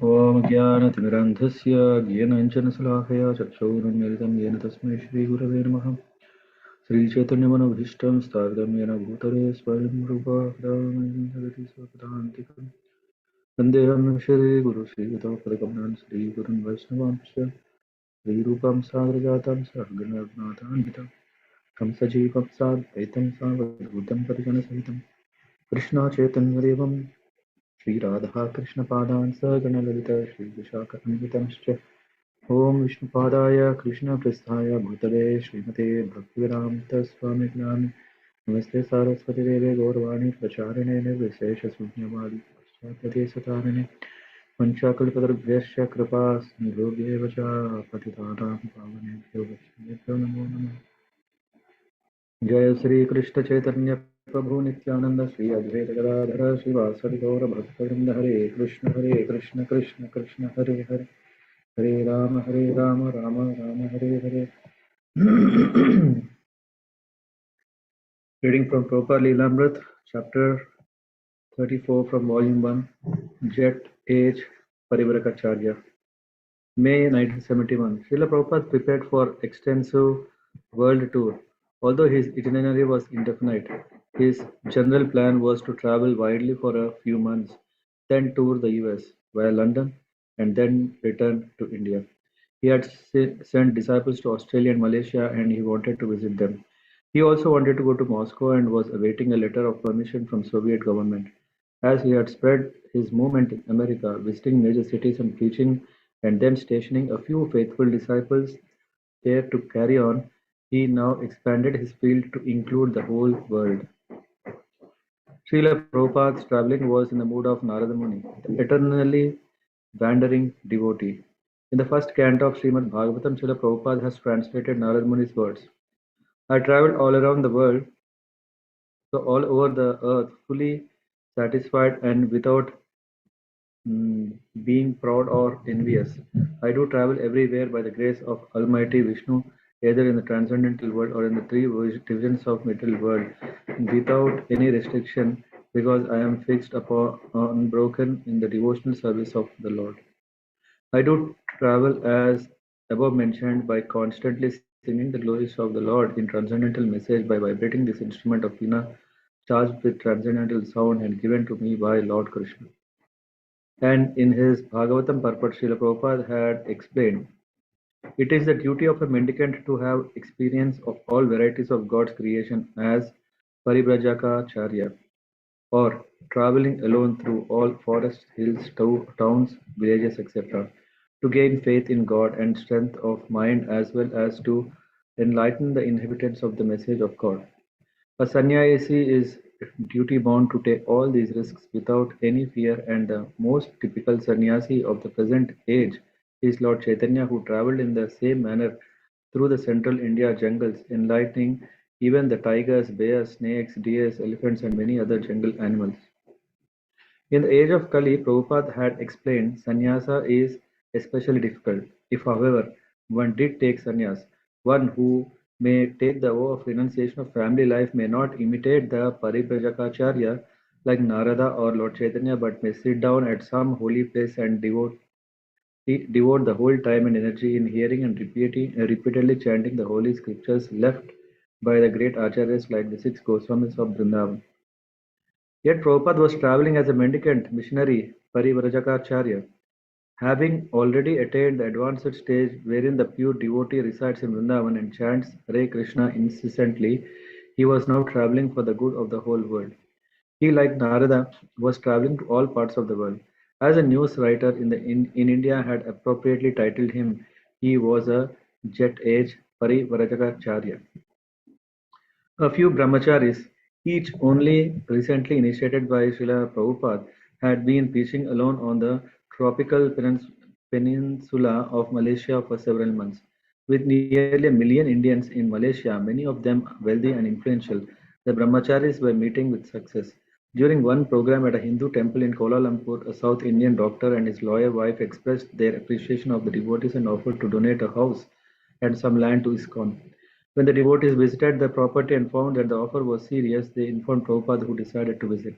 ॐ ज्ञानतिमिरान्धस्य ज्ञानाञ्जनशलाकया चक्षुरुन्मीलितं येन तस्मै श्रीगुरवे नमः। श्रीचैतन्यमनोभीष्टं स्थापितं येन भूतले स्वयं रूपा जगति स्वपदान्तिकम्। वन्देऽहं श्रीगुरुश्रीयुतपदकमलं श्रीगुरुन् वैष्णवांश्च श्रीरूपं साग्रजातं सहगणरघुनाथान्वितं तं सजीवं साद्वैतं सावधूतं परिजनसहितं कृष्णचैतन्यदेवं श्रीराधा कृष्णपादान् सगणललिता श्रीविशाखान्वितंश्च ॐ विष्णुपादाय कृष्णप्रेष्ठाय भूतले श्रीमते भक्तिवेदान्तस्वामिनामिने नमस्ते सारस्वतीदेवे गौरवाणी प्रचारिणे निर्विशेषशून्यवादी पाश्चात्यदेशतारिणे वञ्चाकल्पतरुभ्यश्च कृपा सिन्धुभ्येव च पतितानां पावनेभ्यो वैष्णवेभ्यो नमो नमः। जय श्री कृष्ण चैतन्य प्रभु नित्यानंद श्री अद्वैत गदाधर श्रीवासदि गौर भक्तवृंद हरे Krishna Krishna Krishna Hare Hare Hare Ram Ram Ram Hare Hare. Reading from Prabhupāda-līlāmṛta, chapter 34 from volume 1, Jet Age Parivarakacharya. May 1971. Srila Prabhupada prepared for extensive world tour. Although his itinerary was indefinite, his general plan was to travel widely for a few months, then tour the US via London, and then return to India. He had sent disciples to Australia and Malaysia, and he wanted to visit them. He also wanted to go to Moscow and was awaiting a letter of permission from Soviet government. As he had spread his movement in America, visiting major cities and preaching, and then stationing a few faithful disciples there to carry on, he now expanded his field to include the whole world. Srila Prabhupada's traveling was in the mood of Narada Muni, the eternally wandering devotee. In the first canto of Srimad Bhagavatam, Srila Prabhupada has translated Narada Muni's words. I traveled all around the world, so all over the earth, fully satisfied and without being proud or envious. I do travel everywhere by the grace of Almighty Vishnu, either in the transcendental world or in the three divisions of material world, without any restriction, because I am fixed upon unbroken in the devotional service of the Lord. I do travel as above mentioned by constantly singing the glories of the Lord in transcendental message by vibrating this instrument of Veena charged with transcendental sound and given to me by Lord Krishna. And in his Bhagavatam purport, Srila Prabhupada had explained, it is the duty of a mendicant to have experience of all varieties of God's creation as Paribrajaka-charya, or traveling alone through all forests, hills, towns, villages, etc., to gain faith in God and strength of mind as well as to enlighten the inhabitants of the message of God. A sannyasi is duty-bound to take all these risks without any fear, and the most typical sannyasi of the present age is Lord Chaitanya, who travelled in the same manner through the central India jungles, enlightening even the tigers, bears, snakes, deers, elephants, and many other jungle animals. In the age of Kali, Prabhupada had explained sannyasa is especially difficult. If, however, one did take sannyas, one who may take the vow of renunciation of family life may not imitate the Paribrajakacharya like Narada or Lord Chaitanya, but may sit down at some holy place and devote the whole time and energy in hearing and repeatedly chanting the holy scriptures left by the great acharyas like the six Goswamis of Vrindavan. Yet Prabhupada was traveling as a mendicant missionary Parivrajacharya, having already attained the advanced stage wherein the pure devotee resides in Vrindavan and chants Hare Krishna incessantly. He was now traveling for the good of the whole world. He, like Narada, was traveling to all parts of the world. As a news writer in India had appropriately titled him, he was a jet age Parivrajacharya. A few brahmacharis, each only recently initiated by Srila Prabhupada, had been preaching alone on the tropical peninsula of Malaysia for several months. With nearly a million Indians in Malaysia, many of them wealthy and influential, the brahmacharis were meeting with success. During one program at a Hindu temple in Kuala Lumpur, a South Indian doctor and his lawyer wife expressed their appreciation of the devotees and offered to donate a house and some land to ISKCON. When the devotees visited the property and found that the offer was serious, they informed Prabhupada, who decided to visit.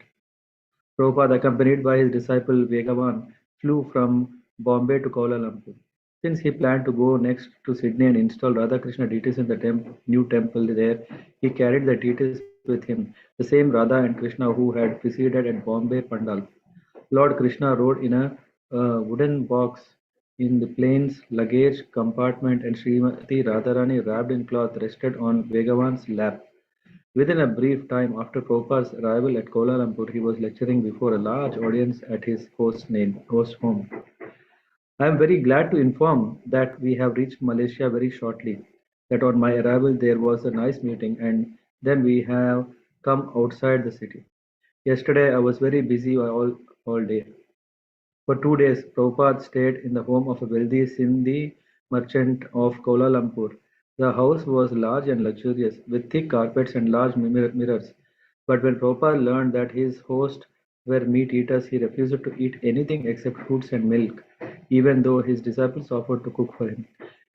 Prabhupada, accompanied by his disciple Vegavan, flew from Bombay to Kuala Lumpur. Since he planned to go next to Sydney and install Radha-Krishna deities in the new temple there, he carried the deities with him, the same Radha and Krishna who had preceded at Bombay Pandal. Lord Krishna rode in a wooden box in the plane's luggage compartment, and Srimati Radharani, wrapped in cloth, rested on Bhagavan's lap. Within a brief time after Prabhupada's arrival at Kuala Lumpur, he was lecturing before a large audience at his host home. I am very glad to inform that we have reached Malaysia very shortly. That on my arrival there was a nice meeting, and then we have come outside the city. Yesterday I was very busy all day. For 2 days, Prabhupada stayed in the home of a wealthy Sindhi merchant of Kuala Lumpur. The house was large and luxurious, with thick carpets and large mirrors. But when Prabhupada learned that his hosts were meat eaters, he refused to eat anything except fruits and milk, even though his disciples offered to cook for him.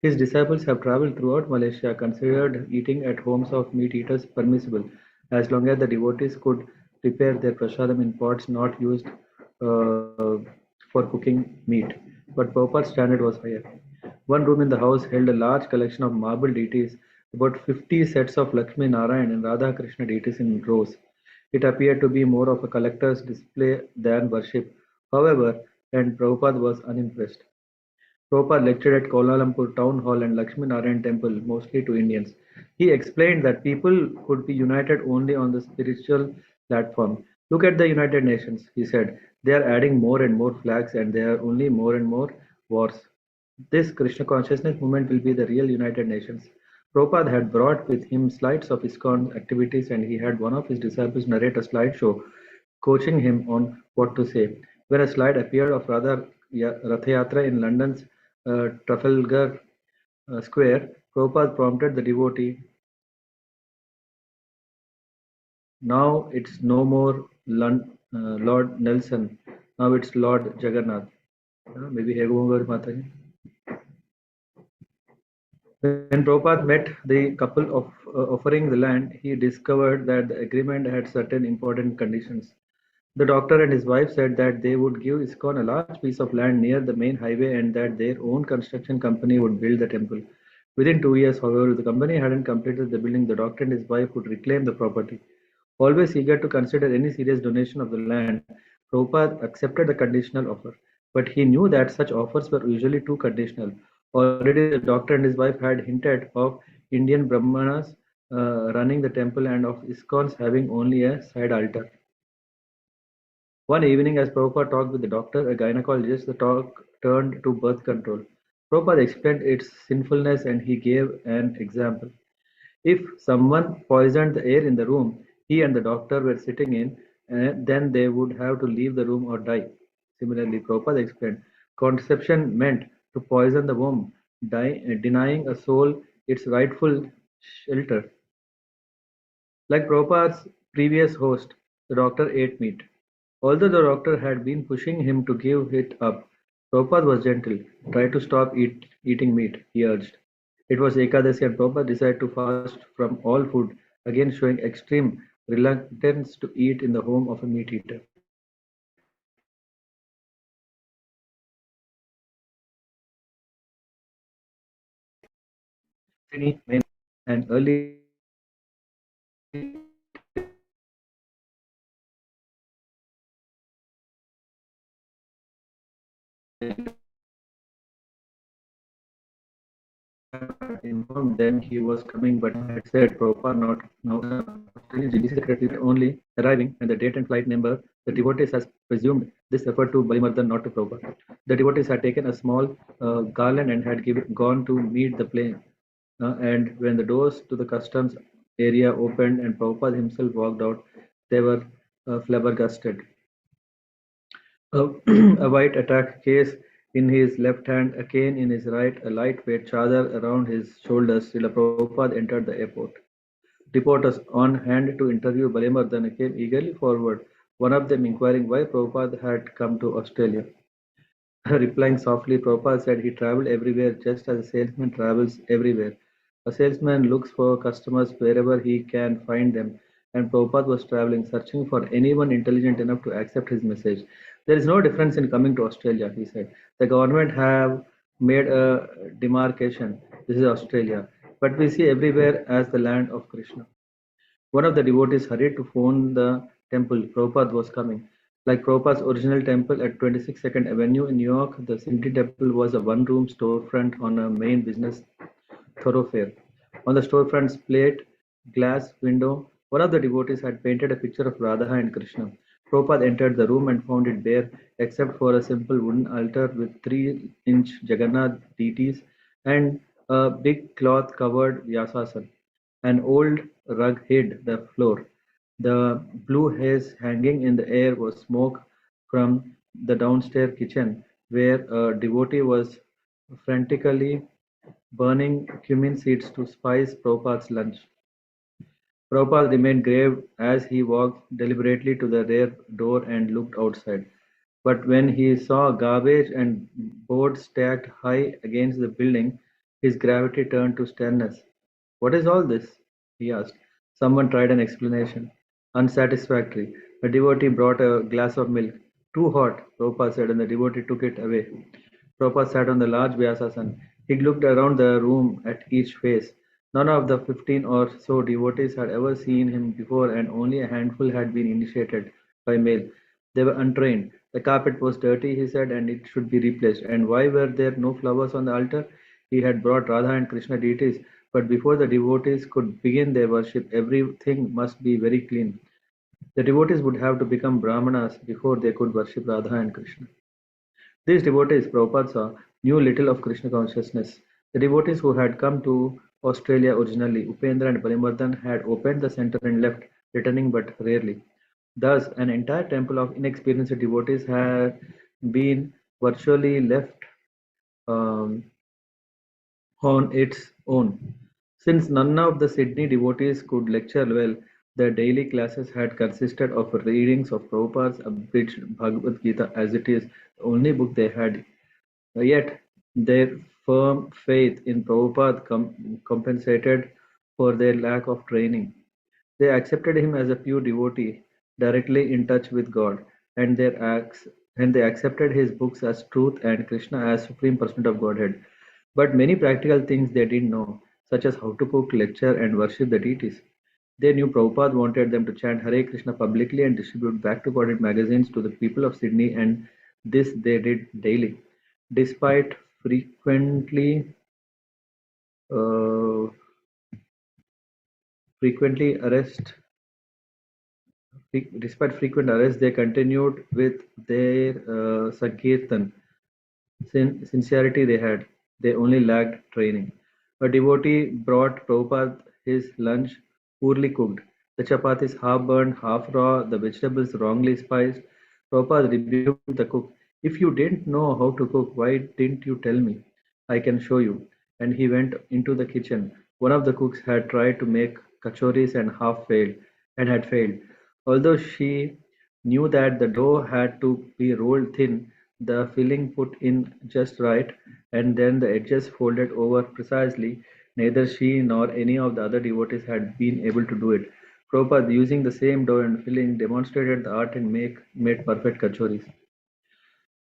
His disciples have traveled throughout Malaysia, considered eating at homes of meat eaters permissible, as long as the devotees could prepare their prasadam in pots not used uh, for cooking meat. But Prabhupada's standard was higher. One room in the house held a large collection of marble deities, about 50 sets of Lakshmi Narayan and Radha Krishna deities in rows. It appeared to be more of a collector's display than worship. However, and Prabhupada was unimpressed. Prabhupada lectured at Kuala Lumpur Town Hall and Lakshmi Narayan Temple, mostly to Indians. He explained that people could be united only on the spiritual platform. Look at the United Nations, he said. They are adding more and more flags, and there are only more and more wars. This Krishna consciousness movement will be the real United Nations. Prabhupada had brought with him slides of ISKCON activities, and he had one of his disciples narrate a slideshow, coaching him on what to say. When a slide appeared of Rathayatra in London's Trafalgar Square, Prabhupada prompted the devotee, now it's no more Lord Nelson, now it's Lord Jagannath. Maybe Hegover Mataji. When Prabhupada met the couple of offering the land, he discovered that the agreement had certain important conditions. The doctor and his wife said that they would give ISKCON a large piece of land near the main highway and that their own construction company would build the temple. Within 2 years, however, if the company hadn't completed the building, the doctor and his wife would reclaim the property. Always eager to consider any serious donation of the land, Prabhupada accepted the conditional offer. But he knew that such offers were usually too conditional. Already the doctor and his wife had hinted of Indian Brahmanas running the temple and of ISKCONs having only a side altar. One evening, as Prabhupada talked with the doctor, a gynecologist, the talk turned to birth control. Prabhupada explained its sinfulness and he gave an example. If someone poisoned the air in the room he and the doctor were sitting in, then they would have to leave the room or die. Similarly, Prabhupada explained, conception meant to poison the womb, denying a soul its rightful shelter. Like Prabhupada's previous host, the doctor ate meat. Although the doctor had been pushing him to give it up, Prabhupada was gentle. Try to stop eating meat, he urged. It was Ekadasi and Prabhupada decided to fast from all food, again showing extreme reluctance to eat in the home of a meat eater. And early informed them he was coming, but had said Prabhupada not now. Australian GDC secretary only arriving and the date and flight number, the devotees has presumed this referred to Balimardhan, not to Prabhupada. The devotees had taken a small garland and had gone to meet the plane. And when the doors to the customs area opened and Prabhupada himself walked out, they were flabbergasted. A, a white attack case in his left hand, a cane in his right, a lightweight chadar around his shoulders, Srila Prabhupada entered the airport. Reporters on hand to interview Balimardhan came eagerly forward, one of them inquiring why Prabhupada had come to Australia. Replying softly, Prabhupada said he travelled everywhere just as a salesman travels everywhere. A salesman looks for customers wherever he can find them, and Prabhupada was travelling, searching for anyone intelligent enough to accept his message. There is no difference in coming to Australia, he said. The government have made a demarcation. This is Australia. But we see everywhere as the land of Krishna. One of the devotees hurried to phone the temple. Prabhupada was coming. Like Prabhupada's original temple at 26 Second Avenue in New York, the Sindhi temple was a one-room storefront on a main business thoroughfare. On the storefront's plate glass window, one of the devotees had painted a picture of Radha and Krishna. Prabhupada entered the room and found it bare, except for a simple wooden altar with 3-inch Jagannath deities and a big cloth-covered Vyasasan. An old rug hid the floor. The blue haze hanging in the air was smoke from the downstairs kitchen, where a devotee was frantically burning cumin seeds to spice Prabhupada's lunch. Prabhupada remained grave as he walked deliberately to the rear door and looked outside. But when he saw garbage and boards stacked high against the building, his gravity turned to sternness. "What is all this?" he asked. Someone tried an explanation. Unsatisfactory. A devotee brought a glass of milk. "Too hot," Prabhupada said, and the devotee took it away. Prabhupada sat on the large Vyasasan. He looked around the room at each face. None of the 15 or so devotees had ever seen him before, and only a handful had been initiated by mail. They were untrained. The carpet was dirty, he said, and it should be replaced. And why were there no flowers on the altar? He had brought Radha and Krishna deities, but before the devotees could begin their worship, everything must be very clean. The devotees would have to become Brahmanas before they could worship Radha and Krishna. These devotees, Prabhupada saw, knew little of Krishna consciousness. The devotees who had come to Australia originally, Upendra and Parimardhan, had opened the center and left, returning but rarely. Thus, an entire temple of inexperienced devotees had been virtually left um, on its own. Since none of the Sydney devotees could lecture well, their daily classes had consisted of readings of Prabhupada's abridged Bhagavad Gita as it is the only book they had. Yet their firm faith in Prabhupada compensated for their lack of training. They accepted him as a pure devotee, directly in touch with God, and they accepted his books as truth and Krishna as supreme person of Godhead. But many practical things they didn't know, such as how to cook, lecture, and worship the deities. They knew Prabhupada wanted them to chant Hare Krishna publicly and distribute back to Godhead magazines to the people of Sydney, and this they did daily. Despite uh, frequently arrest, despite frequent arrests, they continued with their Sankirtan. Sincerity they had, they only lacked training. A devotee brought Prabhupada his lunch poorly cooked, the chapatis half burned, half raw, the vegetables wrongly spiced. Prabhupada rebuked the cook. "If you didn't know how to cook, why didn't you tell me? I can show you." And he went into the kitchen. One of the cooks had tried to make kachoris and had failed. Although she knew that the dough had to be rolled thin, the filling put in just right, and then the edges folded over precisely, neither she nor any of the other devotees had been able to do it. Prabhupada, using the same dough and filling, demonstrated the art and made perfect kachoris.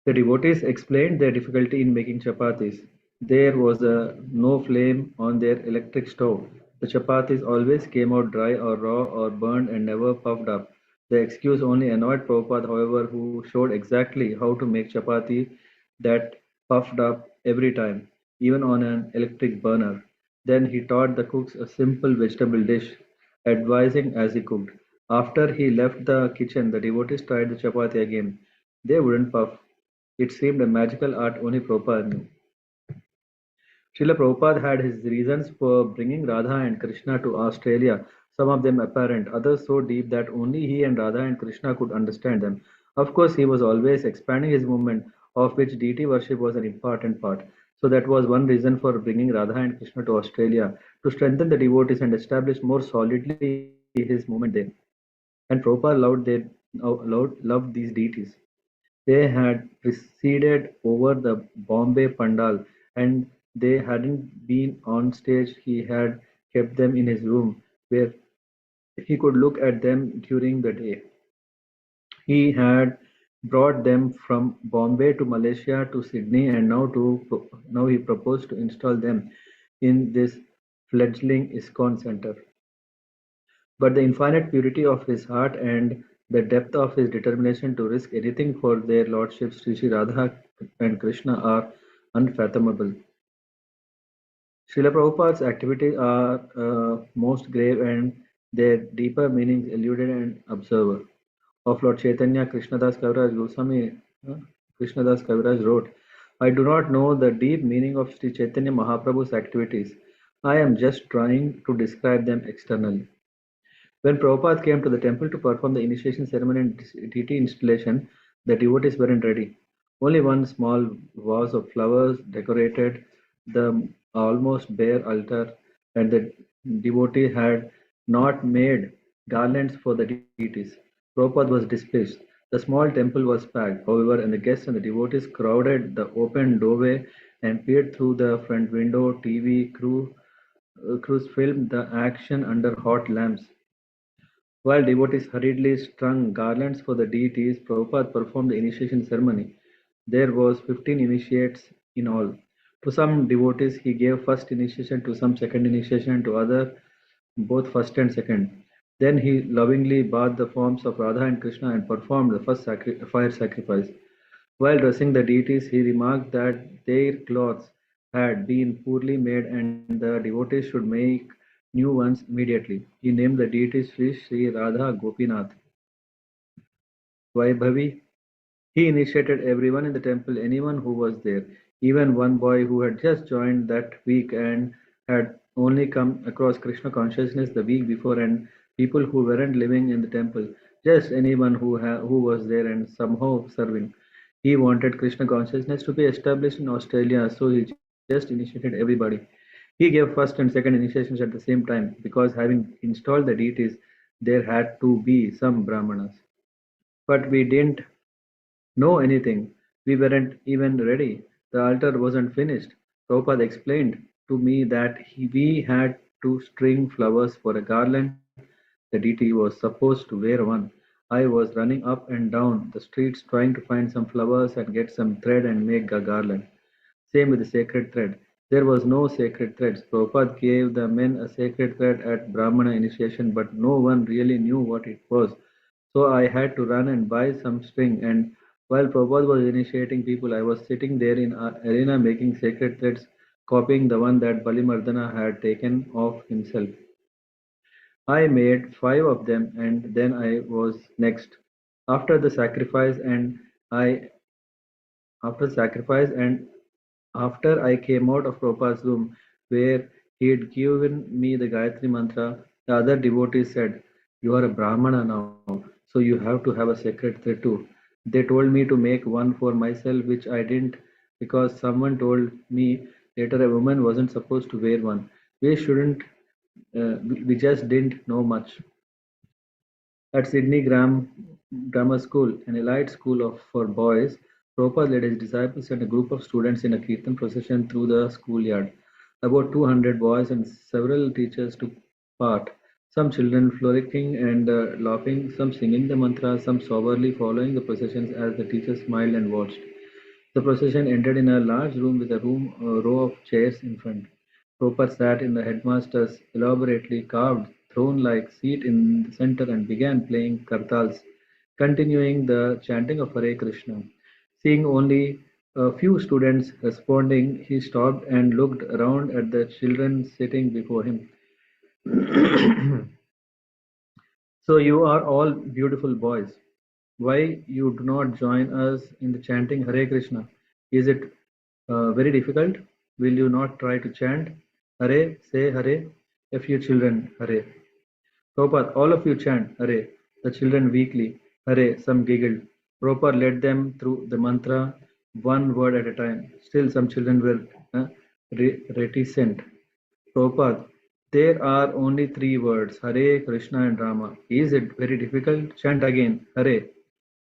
The devotees explained their difficulty in making chapatis. There was no flame on their electric stove. The chapatis always came out dry or raw or burned and never puffed up. The excuse only annoyed Prabhupada, however, who showed exactly how to make chapati that puffed up every time, even on an electric burner. Then he taught the cooks a simple vegetable dish, advising as he cooked. After he left the kitchen, the devotees tried the chapati again. They wouldn't puff. It seemed a magical art only Prabhupada knew. Srila Prabhupada had his reasons for bringing Radha and Krishna to Australia, some of them apparent, others so deep that only he and Radha and Krishna could understand them. Of course, he was always expanding his movement, of which deity worship was an important part. So that was one reason for bringing Radha and Krishna to Australia, to strengthen the devotees and establish more solidly his movement there. And Prabhupada loved these deities. They had presided over the Bombay Pandal, and they hadn't been on stage. He had kept them in his room, where he could look at them during the day. He had brought them from Bombay to Malaysia to Sydney, and now he proposed to install them in this fledgling ISKCON center. But the infinite purity of his heart and the depth of his determination to risk anything for their lordships, Sri Radha and Krishna, are unfathomable. Srila Prabhupada's activities are most grave and their deeper meanings eluded an observer. Of Lord Chaitanya, Krishnadas Kaviraj Goswami, Krishnadas Kaviraj wrote, I do not know the deep meaning of Sri Chaitanya Mahaprabhu's activities. I am just trying to describe them externally. When Prabhupada came to the temple to perform the initiation ceremony and deity installation, the devotees weren't ready. Only one small vase of flowers decorated the almost bare altar, and the devotee had not made garlands for the deities. Prabhupada was displeased. The small temple was packed, however, and the guests and the devotees crowded the open doorway and peered through the front window. Crews filmed the action under hot lamps. While devotees hurriedly strung garlands for the deities, Prabhupada performed the initiation ceremony. There was 15 initiates in all. To some devotees, he gave first initiation, to some second initiation, to others both first and second. Then he lovingly bathed the forms of Radha and Krishna and performed the first fire sacrifice. While dressing the deities, he remarked that their clothes had been poorly made and the devotees should make new ones immediately. He named the deities Sri Radha Gopinath Vaibhavi. He initiated everyone in the temple, anyone who was there, even one boy who had just joined that week and had only come across Krishna consciousness the week before, and people who weren't living in the temple, just anyone who was there and somehow serving. He wanted Krishna consciousness to be established in Australia, so he just initiated everybody. He gave first and second initiations at the same time because having installed the deities, there had to be some brahmanas. But we didn't know anything. We weren't even ready. The altar wasn't finished. Prabhupada explained to me that we had to string flowers for a garland. The deity was supposed to wear one. I was running up and down the streets trying to find some flowers and get some thread and make a garland. Same with the sacred thread. There was no sacred threads. Prabhupada gave the men a sacred thread at Brahmana initiation, but no one really knew what it was. So I had to run and buy some string, and while Prabhupada was initiating people, I was sitting there in our arena making sacred threads, copying the one that Balimardana had taken off himself. I made five of them, and then I was next. After the sacrifice, and I after sacrifice and after I came out of Prabhupada's room, where he had given me the Gayatri Mantra, the other devotees said, You are a Brahmana now, so you have to have a sacred thread too. They told me to make one for myself, which I didn't because someone told me later a woman wasn't supposed to wear one. We shouldn't, we just didn't know much. At Sydney Grammar School, an elite school for boys, Prabhupada led his disciples and a group of students in a kirtan procession through the schoolyard. About 200 boys and several teachers took part, some children frolicking and laughing, some singing the mantra, some soberly following the processions as the teachers smiled and watched. The procession ended in a large room with a row of chairs in front. Roper sat in the headmaster's elaborately carved throne-like seat in the center and began playing kartals, continuing the chanting of Hare Krishna. Seeing only a few students responding, he stopped and looked around at the children sitting before him. So you are all beautiful boys. Why you do not join us in the chanting Hare Krishna? Is it very difficult? Will you not try to chant Hare, say Hare? A few children, Hare. Prabhupada, all of you chant Hare. The children weakly, Hare, some giggled. Prabhupada led them through the mantra, one word at a time. Still, some children were reticent. Prabhupada, there are only three words, Hare, Krishna and Rama. Is it very difficult? Chant again, Hare.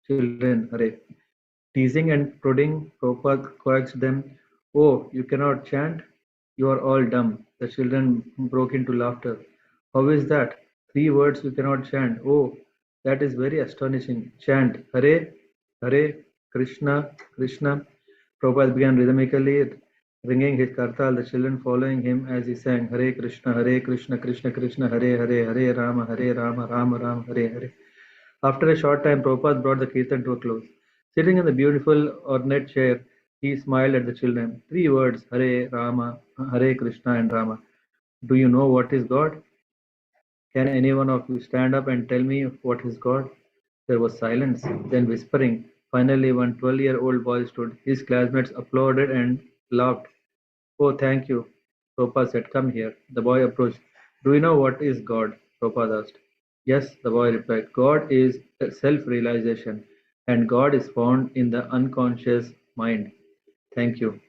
Children, Hare. Teasing and prodding, Prabhupada coaxed them. Oh, you cannot chant? You are all dumb. The children broke into laughter. How is that? Three words you cannot chant. Oh, that is very astonishing. Chant, Hare. Hare Krishna, Krishna. Prabhupada began rhythmically ringing his kartal, the children following him as he sang Hare Krishna, Krishna Krishna, Hare Hare, Hare Rama, Rama Rama, Hare Hare. After a short time, Prabhupada brought the kirtan to a close. Sitting in the beautiful ornate chair, he smiled at the children. Three words, Hare Rama, Hare Krishna and Rama. Do you know what is God? Can any one of you stand up and tell me what is God? There was silence, then whispering. Finally, one 12-year-old boy stood. His classmates applauded and laughed. Oh, thank you. Prabhupada said, come here. The boy approached. Do you know what is God? Prabhupada asked. Yes, the boy replied. God is self-realization, and God is found in the unconscious mind. Thank you.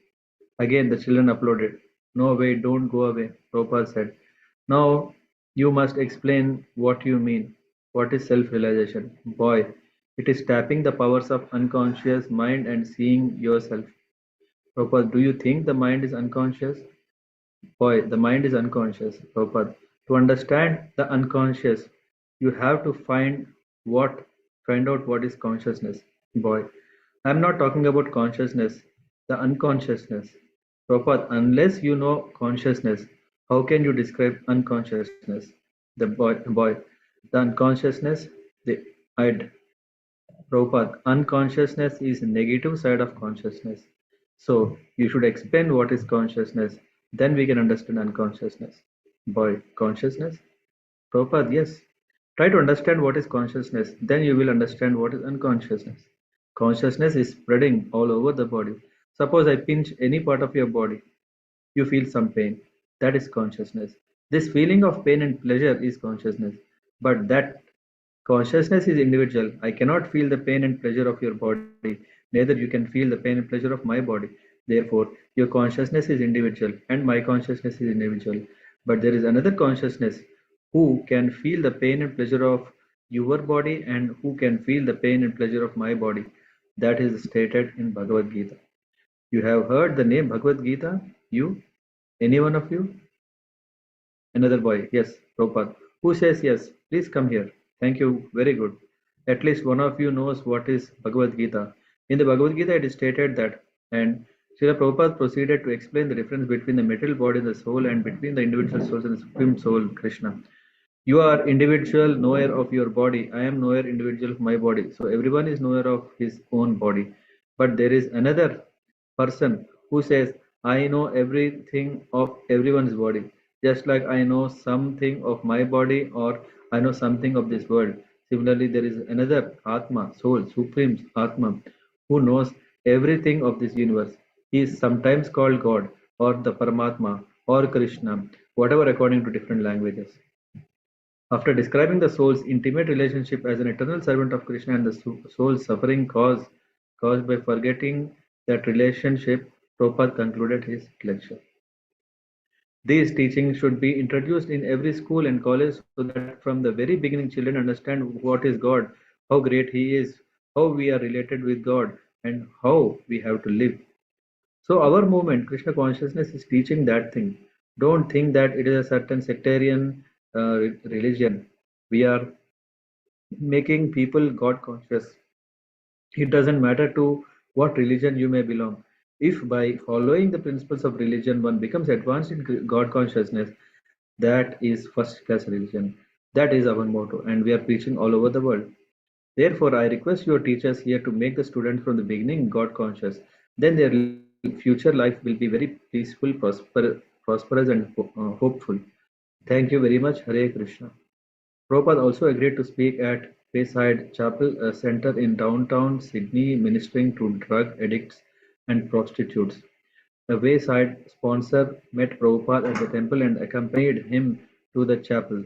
Again, the children applauded. No, wait, don't go away, Prabhupada said. Now, you must explain what you mean. What is self-realization? Boy, it is tapping the powers of unconscious mind and seeing yourself. Prabhupada, do you think the mind is unconscious? Boy, the mind is unconscious. Prabhupada, to understand the unconscious, you have to what, find out what is consciousness. Boy, I'm not talking about consciousness, the unconsciousness. Prabhupada, unless you know consciousness, how can you describe unconsciousness? The boy, the unconsciousness, the id. Prabhupada, unconsciousness is negative side of consciousness. So you should explain what is consciousness. Then we can understand unconsciousness. Boy, consciousness? Prabhupada, yes. Try to understand what is consciousness. Then you will understand what is unconsciousness. Consciousness is spreading all over the body. Suppose I pinch any part of your body. You feel some pain. That is consciousness. This feeling of pain and pleasure is consciousness. But that consciousness is individual. I cannot feel the pain and pleasure of your body. Neither you can feel the pain and pleasure of my body. Therefore, your consciousness is individual and my consciousness is individual. But there is another consciousness who can feel the pain and pleasure of your body and who can feel the pain and pleasure of my body. That is stated in Bhagavad Gita. You have heard the name Bhagavad Gita? You? Any one of you? Another boy. Yes, Prabhupada. Who says yes? Please come here. Thank you. Very good. At least one of you knows what is Bhagavad Gita. In the Bhagavad Gita, it is stated that, and Srila Prabhupada proceeded to explain the difference between the material body and the soul and between the individual souls and the supreme soul, Krishna. You are individual knower of your body. I am knower individual of my body. So everyone is knower of his own body. But there is another person who says, I know everything of everyone's body, just like I know something of my body or I know something of this world. Similarly, there is another Atma, soul, supreme Atma, who knows everything of this universe. He is sometimes called God or the Paramatma or Krishna, whatever according to different languages. After describing the soul's intimate relationship as an eternal servant of Krishna and the soul's suffering caused by forgetting that relationship, Prabhupada concluded his lecture. These teachings should be introduced in every school and college so that from the very beginning children understand what is God, how great He is, how we are related with God, and how we have to live. So our movement, Krishna consciousness, is teaching that thing. Don't think that it is a certain sectarian religion. We are making people God conscious. It doesn't matter to what religion you may belong. If by following the principles of religion one becomes advanced in God consciousness, that is first class religion. That is our motto, and we are preaching all over the world. Therefore, I request your teachers here to make the students from the beginning God conscious. Then their future life will be very peaceful, prosperous, and hopeful. Thank you very much. Hare Krishna. Prabhupada also agreed to speak at Wayside Chapel, a center in downtown Sydney ministering to drug addicts and prostitutes. The Wayside sponsor met Prabhupada at the temple and accompanied him to the chapel.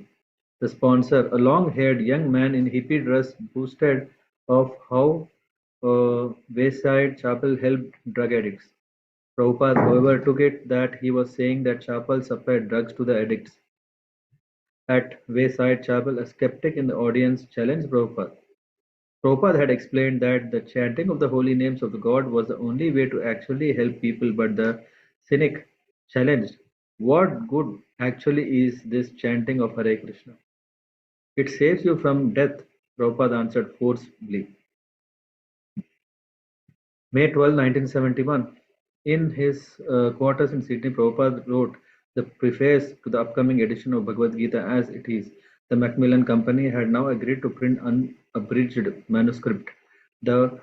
The sponsor, a long-haired young man in hippie dress, boasted of how Wayside Chapel helped drug addicts. Prabhupada, however, took it that he was saying that chapel supplied drugs to the addicts. At Wayside Chapel, a skeptic in the audience challenged Prabhupada. Prabhupada had explained that the chanting of the holy names of the God was the only way to actually help people, but the cynic challenged, what good actually is this chanting of Hare Krishna? It saves you from death, Prabhupada answered forcibly. May 12, 1971. In his quarters in Sydney, Prabhupada wrote the preface to the upcoming edition of Bhagavad Gita as it is. The Macmillan Company had now agreed to print unabridged manuscript. The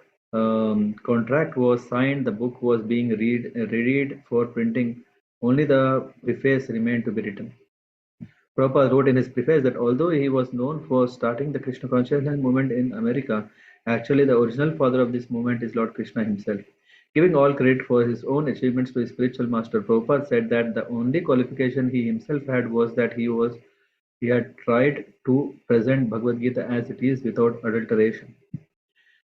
contract was signed, the book was being readied for printing. Only the preface remained to be written. Prabhupada wrote in his preface that although he was known for starting the Krishna consciousness movement in America, actually the original father of this movement is Lord Krishna himself. Giving all credit for his own achievements to his spiritual master, Prabhupada said that the only qualification he himself had was that he had tried to present Bhagavad Gita as it is without adulteration.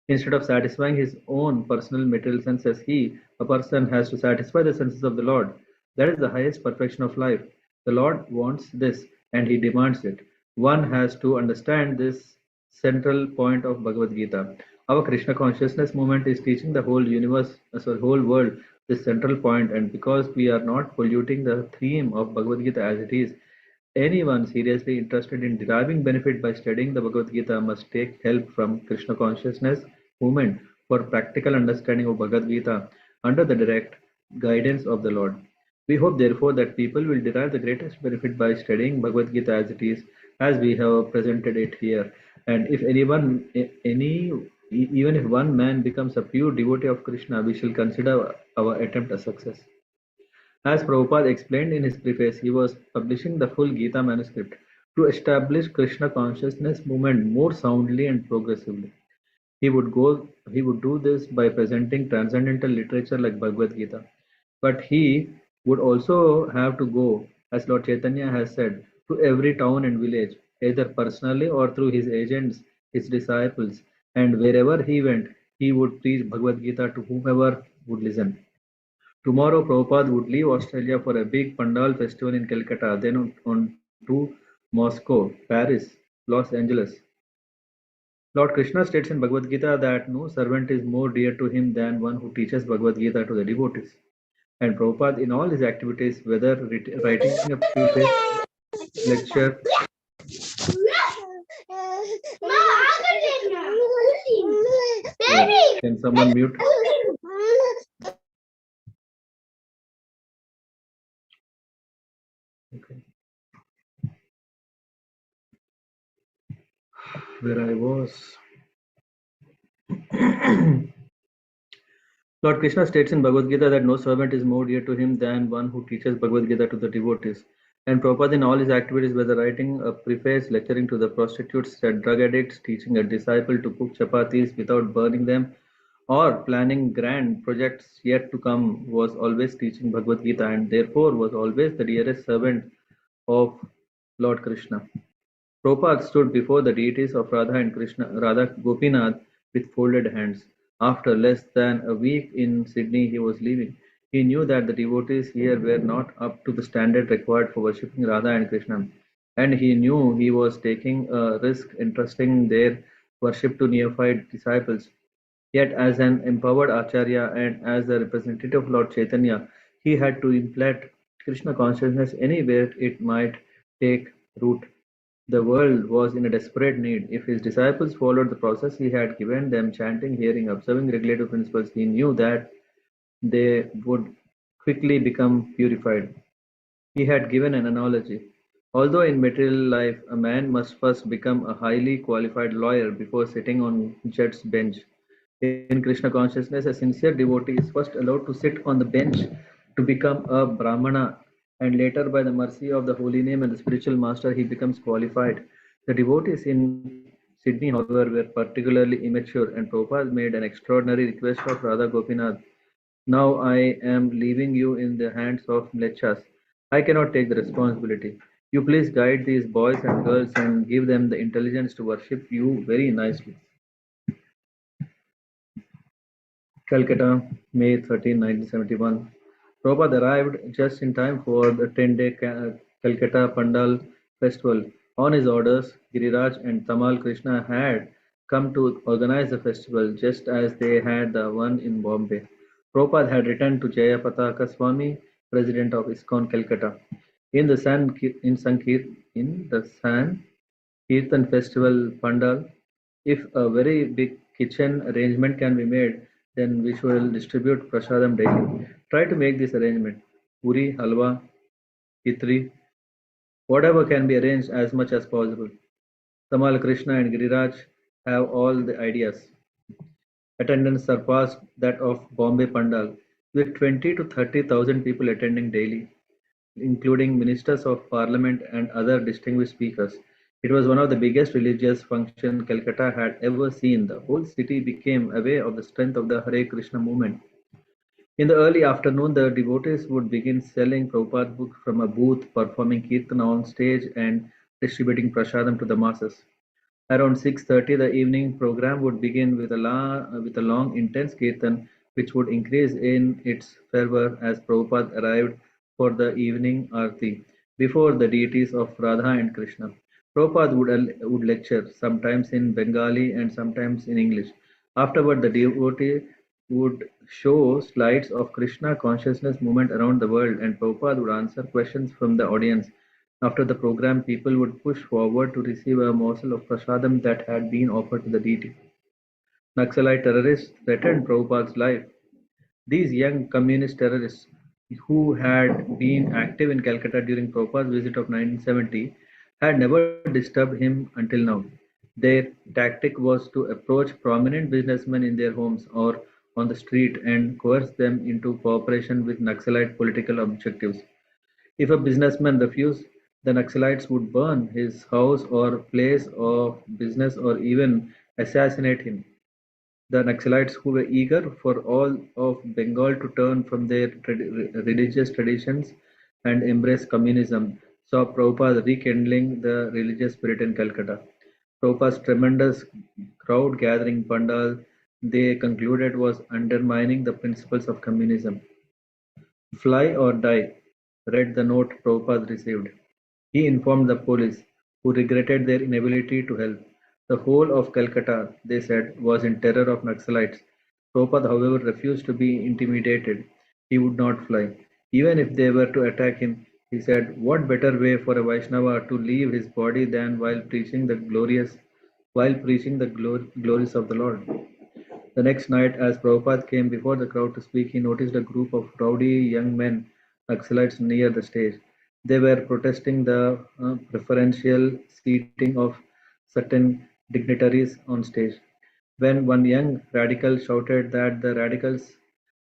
Instead of satisfying his own personal material senses, a person, has to satisfy the senses of the Lord. That is the highest perfection of life. The Lord wants this, and he demands it. One has to understand this central point of Bhagavad Gita. Our Krishna consciousness movement is teaching the whole universe, whole world, this central point, and because we are not polluting the theme of Bhagavad Gita as it is, anyone seriously interested in deriving benefit by studying the Bhagavad Gita must take help from Krishna consciousness movement for practical understanding of Bhagavad Gita under the direct guidance of the Lord. We hope therefore that people will derive the greatest benefit by studying Bhagavad Gita as it is, as we have presented it here. And if even if one man becomes a pure devotee of Krishna, we shall consider our attempt a success. As Prabhupada explained in his preface, he was publishing the full Gita manuscript to establish Krishna consciousness movement more soundly and progressively. He would do this by presenting transcendental literature like Bhagavad Gita. But he would also have to go, as Lord Chaitanya has said, to every town and village, either personally or through his agents, his disciples, and wherever he went, he would preach Bhagavad Gita to whomever would listen. Tomorrow Prabhupada would leave Australia for a big Pandal festival in Calcutta, then on to Moscow, Paris, Los Angeles. Lord Krishna states in Bhagavad Gita that no servant is more dear to him than one who teaches Bhagavad Gita to the devotees. And Prabhupada, in all his activities, whether writing a preface, lecture, can someone mute? Okay. Where I was. Lord Krishna states in Bhagavad Gita that no servant is more dear to him than one who teaches Bhagavad Gita to the devotees. And Prabhupada, in all his activities, whether writing a preface, lecturing to the prostitutes and drug addicts, teaching a disciple to cook chapatis without burning them, or planning grand projects yet to come, was always teaching Bhagavad Gita and therefore was always the dearest servant of Lord Krishna. Prabhupada stood before the deities of Radha and Krishna, Radha Gopinath, with folded hands. After less than a week in Sydney, he was leaving. He knew that the devotees here were not up to the standard required for worshipping Radha and Krishna, and he knew he was taking a risk entrusting their worship to neophyte disciples. Yet, as an empowered Acharya and as the representative of Lord Chaitanya, he had to implant Krishna consciousness anywhere it might take root. The world was in a desperate need. If his disciples followed the process he had given them, chanting, hearing, observing regulative principles, he knew that they would quickly become purified. He had given an analogy. Although in material life a man must first become a highly qualified lawyer before sitting on judge's bench, in Krishna consciousness, a sincere devotee is first allowed to sit on the bench to become a Brahmana, and later, by the mercy of the holy name and the spiritual master, he becomes qualified. The devotees in Sydney, however, were particularly immature, and Prabhupada made an extraordinary request of Radha Gopinath. Now I am leaving you in the hands of mlechas. I cannot take the responsibility. You please guide these boys and girls and give them the intelligence to worship you very nicely. Calcutta, May 13, 1971. Prabhupada arrived just in time for the 10-day Calcutta Pandal festival. On his orders, Giriraj and Tamal Krishna had come to organize the festival just as they had the one in Bombay. Prabhupada had written to Jayapataka Swami, president of ISKCON Calcutta. In the Sankirtan festival Pandal, if a very big kitchen arrangement can be made, Then we shall distribute prasadam daily. Try to make this arrangement. Puri, halwa, khitri, whatever can be arranged as much as possible. Tamal, Krishna, and Giriraj have all the ideas. Attendance surpassed that of Bombay Pandal, with 20 to 30,000 people attending daily, including ministers of parliament and other distinguished speakers. It was one of the biggest religious functions Calcutta had ever seen. The whole city became aware of the strength of the Hare Krishna movement. In the early afternoon, the devotees would begin selling Prabhupada books from a booth, performing kirtan on stage, and distributing prasadam to the masses. Around 6:30, the evening program would begin with a long, intense kirtan, which would increase in its fervor as Prabhupada arrived for the evening arti before the deities of Radha and Krishna. Prabhupada would lecture, sometimes in Bengali and sometimes in English. Afterward, the devotee would show slides of Krishna consciousness movement around the world, and Prabhupada would answer questions from the audience. After the program, people would push forward to receive a morsel of prasadam that had been offered to the deity. Naxalite terrorists threatened Prabhupada's life. These young communist terrorists, who had been active in Calcutta during Prabhupada's visit of 1970, had never disturbed him until now. Their tactic was to approach prominent businessmen in their homes or on the street and coerce them into cooperation with Naxalite political objectives. If a businessman refused, the Naxalites would burn his house or place of business or even assassinate him. The Naxalites, who were eager for all of Bengal to turn from their religious traditions and embrace communism, saw Prabhupada rekindling the religious spirit in Calcutta. Prabhupada's tremendous crowd gathering pandal, they concluded, was undermining the principles of communism. "Fly or die," read the note Prabhupada received. He informed the police, who regretted their inability to help. The whole of Calcutta, they said, was in terror of Naxalites. Prabhupada, however, refused to be intimidated. He would not fly. Even if they were to attack him, he said, what better way for a Vaishnava to leave his body than while preaching the glories of the Lord? The next night, as Prabhupada came before the crowd to speak, he noticed a group of rowdy young men, Naxalites, near the stage. They were protesting the preferential seating of certain dignitaries on stage. When one young radical shouted that the radicals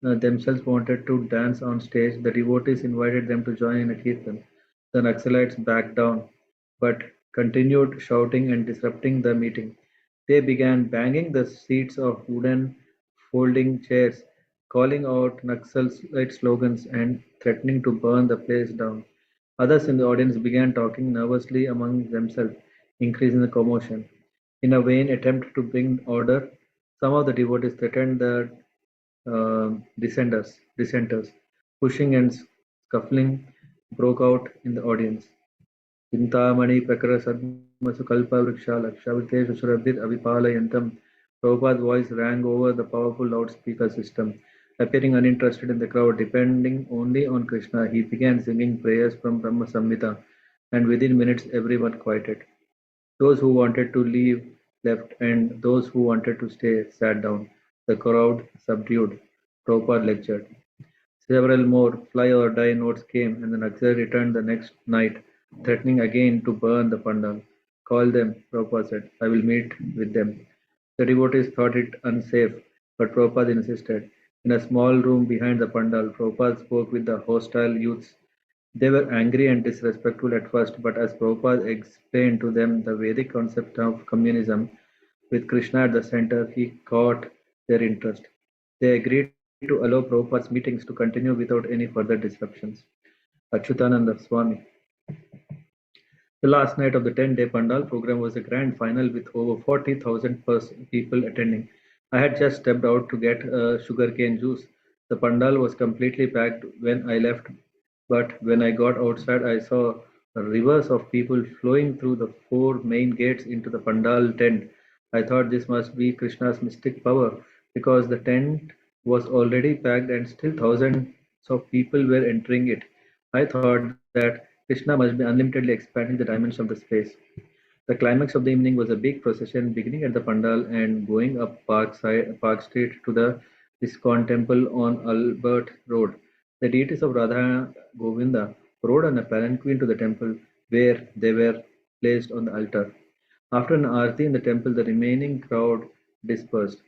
themselves wanted to dance on stage, the devotees invited them to join in a kirtan. The Naxalites backed down, but continued shouting and disrupting the meeting. They began banging the seats of wooden folding chairs, calling out Naxalite slogans and threatening to burn the place down. Others in the audience began talking nervously among themselves, increasing the commotion. In a vain attempt to bring order, some of the devotees threatened the dissenters. Pushing and scuffling broke out in the audience. Chintamani prakara sadmasu kalpa vriksha lakshavitesh surabhit avipalayantam. Prabhupada's voice rang over the powerful loudspeaker system. Appearing uninterested in the crowd, depending only on Krishna, he began singing prayers from Brahma Samhita, and within minutes everyone quieted. Those who wanted to leave left, and those who wanted to stay sat down. The crowd subdued. Prabhupada lectured. Several more fly-or-die notes came, and the Naxal returned the next night, threatening again to burn the pandal. Call them, Prabhupada said. I will meet with them. The devotees thought it unsafe, but Prabhupada insisted. In a small room behind the pandal, Prabhupada spoke with the hostile youths. They were angry and disrespectful at first, but as Prabhupada explained to them the Vedic concept of communism, with Krishna at the center, he caught their interest. They agreed to allow Prabhupada's meetings to continue without any further disruptions. Achyutananda Swami. The last night of the 10-day Pandal program was a grand final with over 40,000 people attending. I had just stepped out to get sugarcane juice. The Pandal was completely packed when I left, but when I got outside, I saw rivers of people flowing through the four main gates into the Pandal tent. I thought this must be Krishna's mystic power because the tent was already packed and still thousands of people were entering it. I thought that Krishna must be unlimitedly expanding the dimensions of the space. The climax of the evening was a big procession beginning at the Pandal and going up Park Street to the ISKCON temple on Albert Road. The deities of Radha Govinda rode on a palanquin to the temple where they were placed on the altar. After an arti in the temple, the remaining crowd dispersed.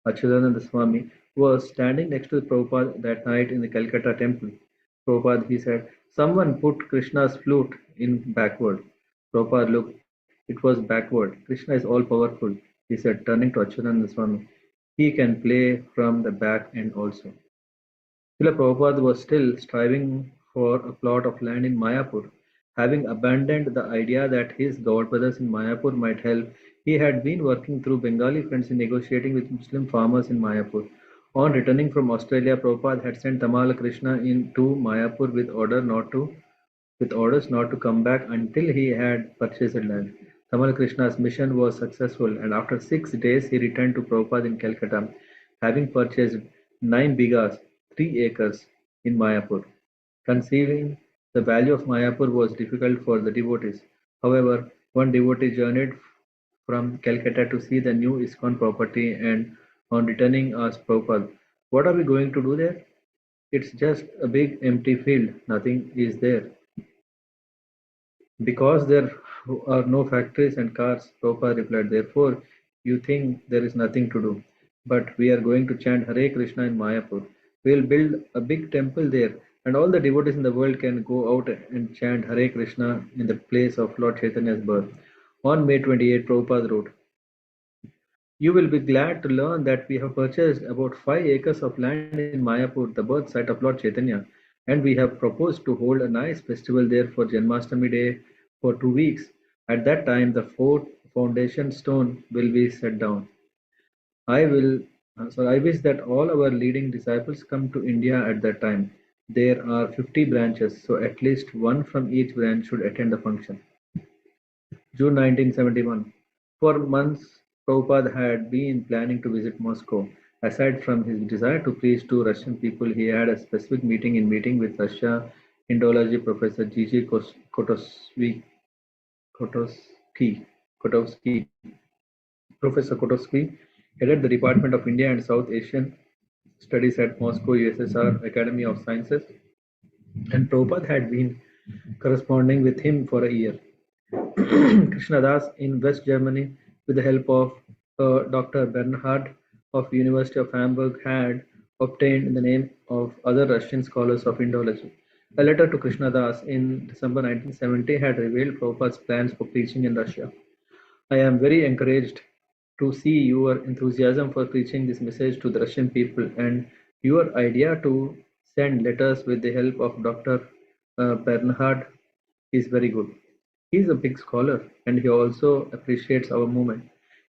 Achyutananda Swami was standing next to Prabhupada that night in the Calcutta temple. Prabhupada, he said, someone put Krishna's flute in backward. Prabhupada looked. It was backward. Krishna is all powerful, he said, turning to Achyutananda Swami. He can play from the back end also. Srila Prabhupada was still striving for a plot of land in Mayapur. Having abandoned the idea that his godbrothers in Mayapur might help, he had been working through Bengali friends in negotiating with Muslim farmers in Mayapur. On returning from Australia, Prabhupada had sent Tamal Krishna to Mayapur with orders not to come back until he had purchased land. Tamal Krishna's mission was successful, and after 6 days he returned to Prabhupada in Calcutta, having purchased 9 bighas, 3 acres in Mayapur. Conceiving the value of Mayapur was difficult for the devotees. However, one devotee journeyed from Calcutta to see the new ISKCON property and on returning asked Prabhupada, what are we going to do there? It's just a big empty field, nothing is there. Because there are no factories and cars, Prabhupada replied, therefore you think there is nothing to do. But we are going to chant Hare Krishna in Mayapur. We will build a big temple there, and all the devotees in the world can go out and chant Hare Krishna in the place of Lord Chaitanya's birth. On May 28, Prabhupada wrote, you will be glad to learn that we have purchased about 5 acres of land in Mayapur, the birth site of Lord Chaitanya, and we have proposed to hold a nice festival there for Janmashtami Day for 2 weeks. At that time, the fourth foundation stone will be set down. I will, I wish that all our leading disciples come to India at that time. There are 50 branches, so at least one from each branch should attend the function. June 1971. For months, Prabhupada had been planning to visit Moscow. Aside from his desire to preach to Russian people, he had a specific meeting with Russia Indology Professor Gigi Kotovsky. Kotovsky. Professor Kotovsky headed the Department of India and South Asian Studies at Moscow USSR Academy of Sciences, and Prabhupada had been corresponding with him for a year. Krishnadas in West Germany, with the help of Dr. Bernhard of University of Hamburg, had obtained the name of other Russian scholars of Indology. A letter to Krishnadas in December 1970 had revealed Prabhupada's plans for preaching in Russia. I am very encouraged to see your enthusiasm for preaching this message to the Russian people and your idea to send letters with the help of Dr. Bernhard is very good. He is a big scholar and he also appreciates our movement.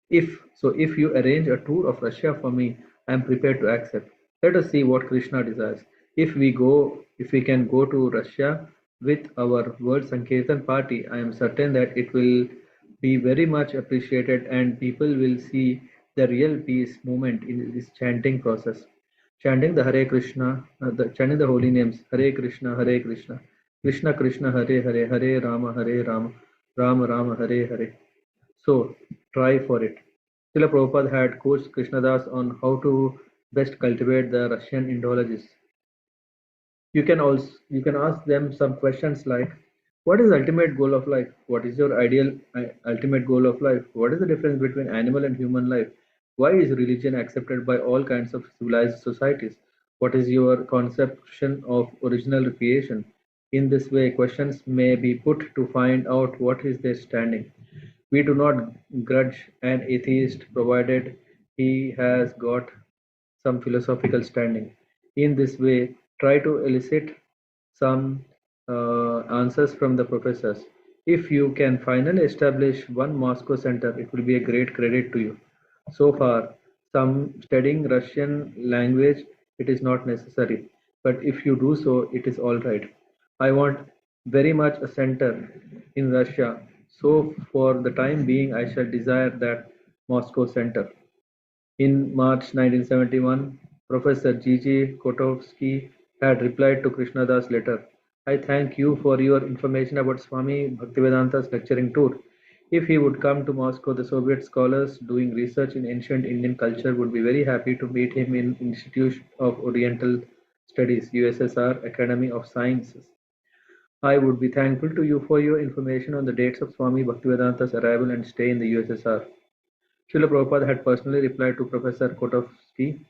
If you arrange a tour of Russia for me, I am prepared to accept. Let us see what Krishna desires. If we can go to Russia with our World Sankirtan party, I am certain that it will be very much appreciated and people will see the real peace movement in this chanting process. Chanting the Hare Krishna, chanting the holy names Hare Krishna, Hare Krishna, Krishna Krishna, Hare Hare, Hare Rama, Rama Rama, Hare Hare. So try for it. Srila Prabhupada had coached Krishnadas on how to best cultivate the Russian Indologists. You can ask them some questions like, what is the ultimate goal of life? What is your ideal ultimate goal of life? What is the difference between animal and human life? Why is religion accepted by all kinds of civilized societies? What is your conception of original creation? In this way, questions may be put to find out what is their standing. We do not grudge an atheist provided he has got some philosophical standing. In this way, try to elicit some answers from the professors. If you can finally establish one Moscow center, it will be a great credit to you. So far, some studying Russian language, it is not necessary. But if you do so, it is all right. I want very much a center in Russia. So for the time being, I shall desire that Moscow center. In March 1971, Professor G.G. Kotovsky had replied to Krishnadas' letter. I thank you for your information about Swami Bhaktivedanta's lecturing tour. If he would come to Moscow, the Soviet scholars doing research in ancient Indian culture would be very happy to meet him in Institute of Oriental Studies, USSR Academy of Sciences. I would be thankful to you for your information on the dates of Swami Bhaktivedanta's arrival and stay in the USSR. Srila Prabhupada had personally replied to Professor Kotovsky.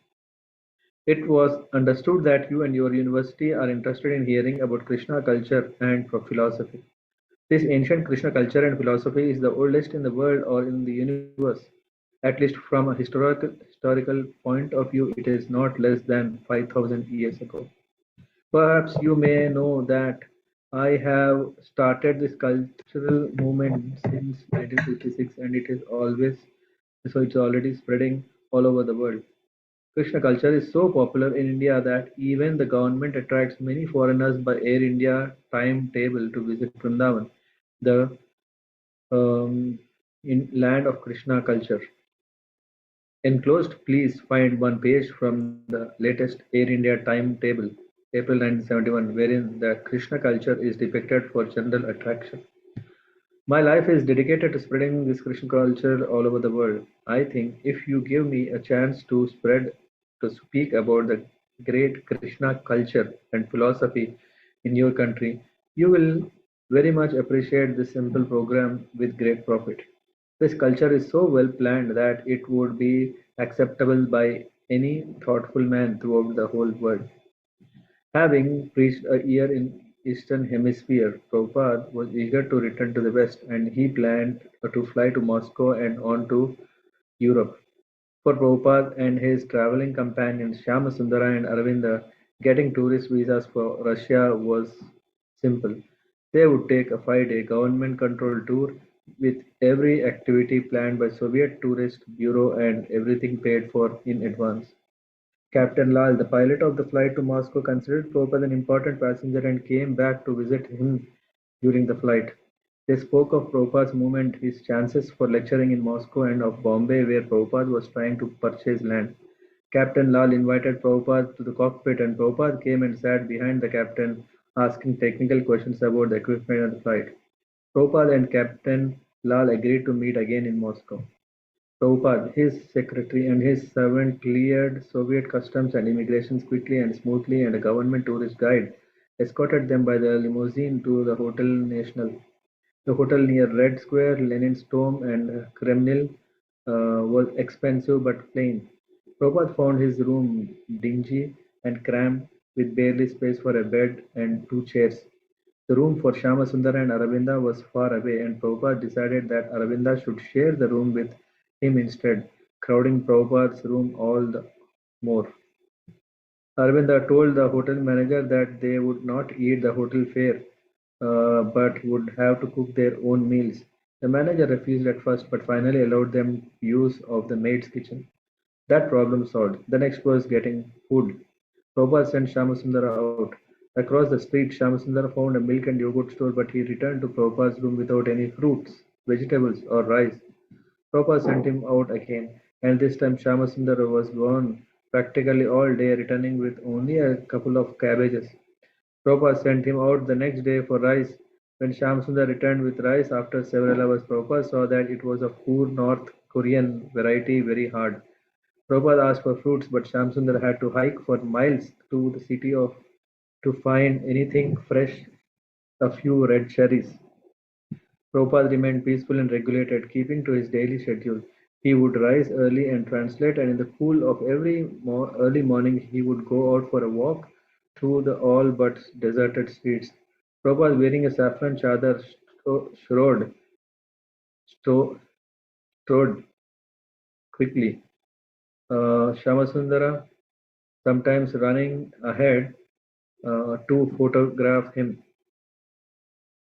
It was understood that you and your university are interested in hearing about Krishna culture and philosophy. This ancient Krishna culture and philosophy is the oldest in the world or in the universe. At least from a historical point of view, it is not less than 5,000 years ago. Perhaps you may know that I have started this cultural movement since 1956 and it's already spreading all over the world. Krishna culture is so popular in India that even the government attracts many foreigners by Air India timetable to visit Vrindavan, the um, in land of Krishna culture. Enclosed, please find one page from the latest Air India timetable, April 1971, wherein the Krishna culture is depicted for general attraction. My life is dedicated to spreading this Krishna culture all over the world. I think if you give me a chance to speak about the great Krishna culture and philosophy in your country, you will very much appreciate this simple program with great profit. This culture is so well planned that it would be acceptable by any thoughtful man throughout the whole world. Having preached a year in Eastern Hemisphere, Prabhupada was eager to return to the West and he planned to fly to Moscow and on to Europe. For Prabhupada and his traveling companions Shyamasundara and Aravinda, getting tourist visas for Russia was simple. They would take a 5-day government-controlled tour with every activity planned by Soviet Tourist Bureau and everything paid for in advance. Captain Lal, the pilot of the flight to Moscow, considered Prabhupada an important passenger and came back to visit him during the flight. They spoke of Prabhupada's movement, his chances for lecturing in Moscow, and of Bombay, where Prabhupada was trying to purchase land. Captain Lal invited Prabhupada to the cockpit, and Prabhupada came and sat behind the captain, asking technical questions about the equipment and the flight. Prabhupada and Captain Lal agreed to meet again in Moscow. Prabhupada, his secretary, and his servant cleared Soviet customs and immigration quickly and smoothly, and a government tourist guide escorted them by the limousine to the Hotel National. The hotel near Red Square, Lenin's tomb, and Kremlin was expensive but plain. Prabhupada found his room dingy and cramped, with barely space for a bed and two chairs. The room for Shyamasundara and Aravinda was far away, and Prabhupada decided that Aravinda should share the room with him instead, crowding Prabhupada's room all the more. Aravinda told the hotel manager that they would not eat the hotel fare but would have to cook their own meals. The manager refused at first but finally allowed them use of the maid's kitchen. That problem solved. The next was getting food. Prabhupada sent Shyamasundara out. Across the street, Shyamasundara found a milk and yogurt store, but he returned to Prabhupada's room without any fruits, vegetables, or rice. Prabhupada sent him out again, and this time Shyamasundara was gone practically all day, returning with only a couple of cabbages. Prabhupada sent him out the next day for rice. When Shamsundar returned with rice after several hours, Prabhupada saw that it was of poor North Korean variety, very hard. Prabhupada asked for fruits, but Shamsundar had to hike for miles to the city of to find anything fresh, a few red cherries. Prabhupada remained peaceful and regulated, keeping to his daily schedule. He would rise early and translate, and in the cool of every early morning, he would go out for a walk through the all but deserted streets. Prabhupada, wearing a saffron chadar, strode, sto- strode quickly. Shamasundara, sometimes running ahead to photograph him.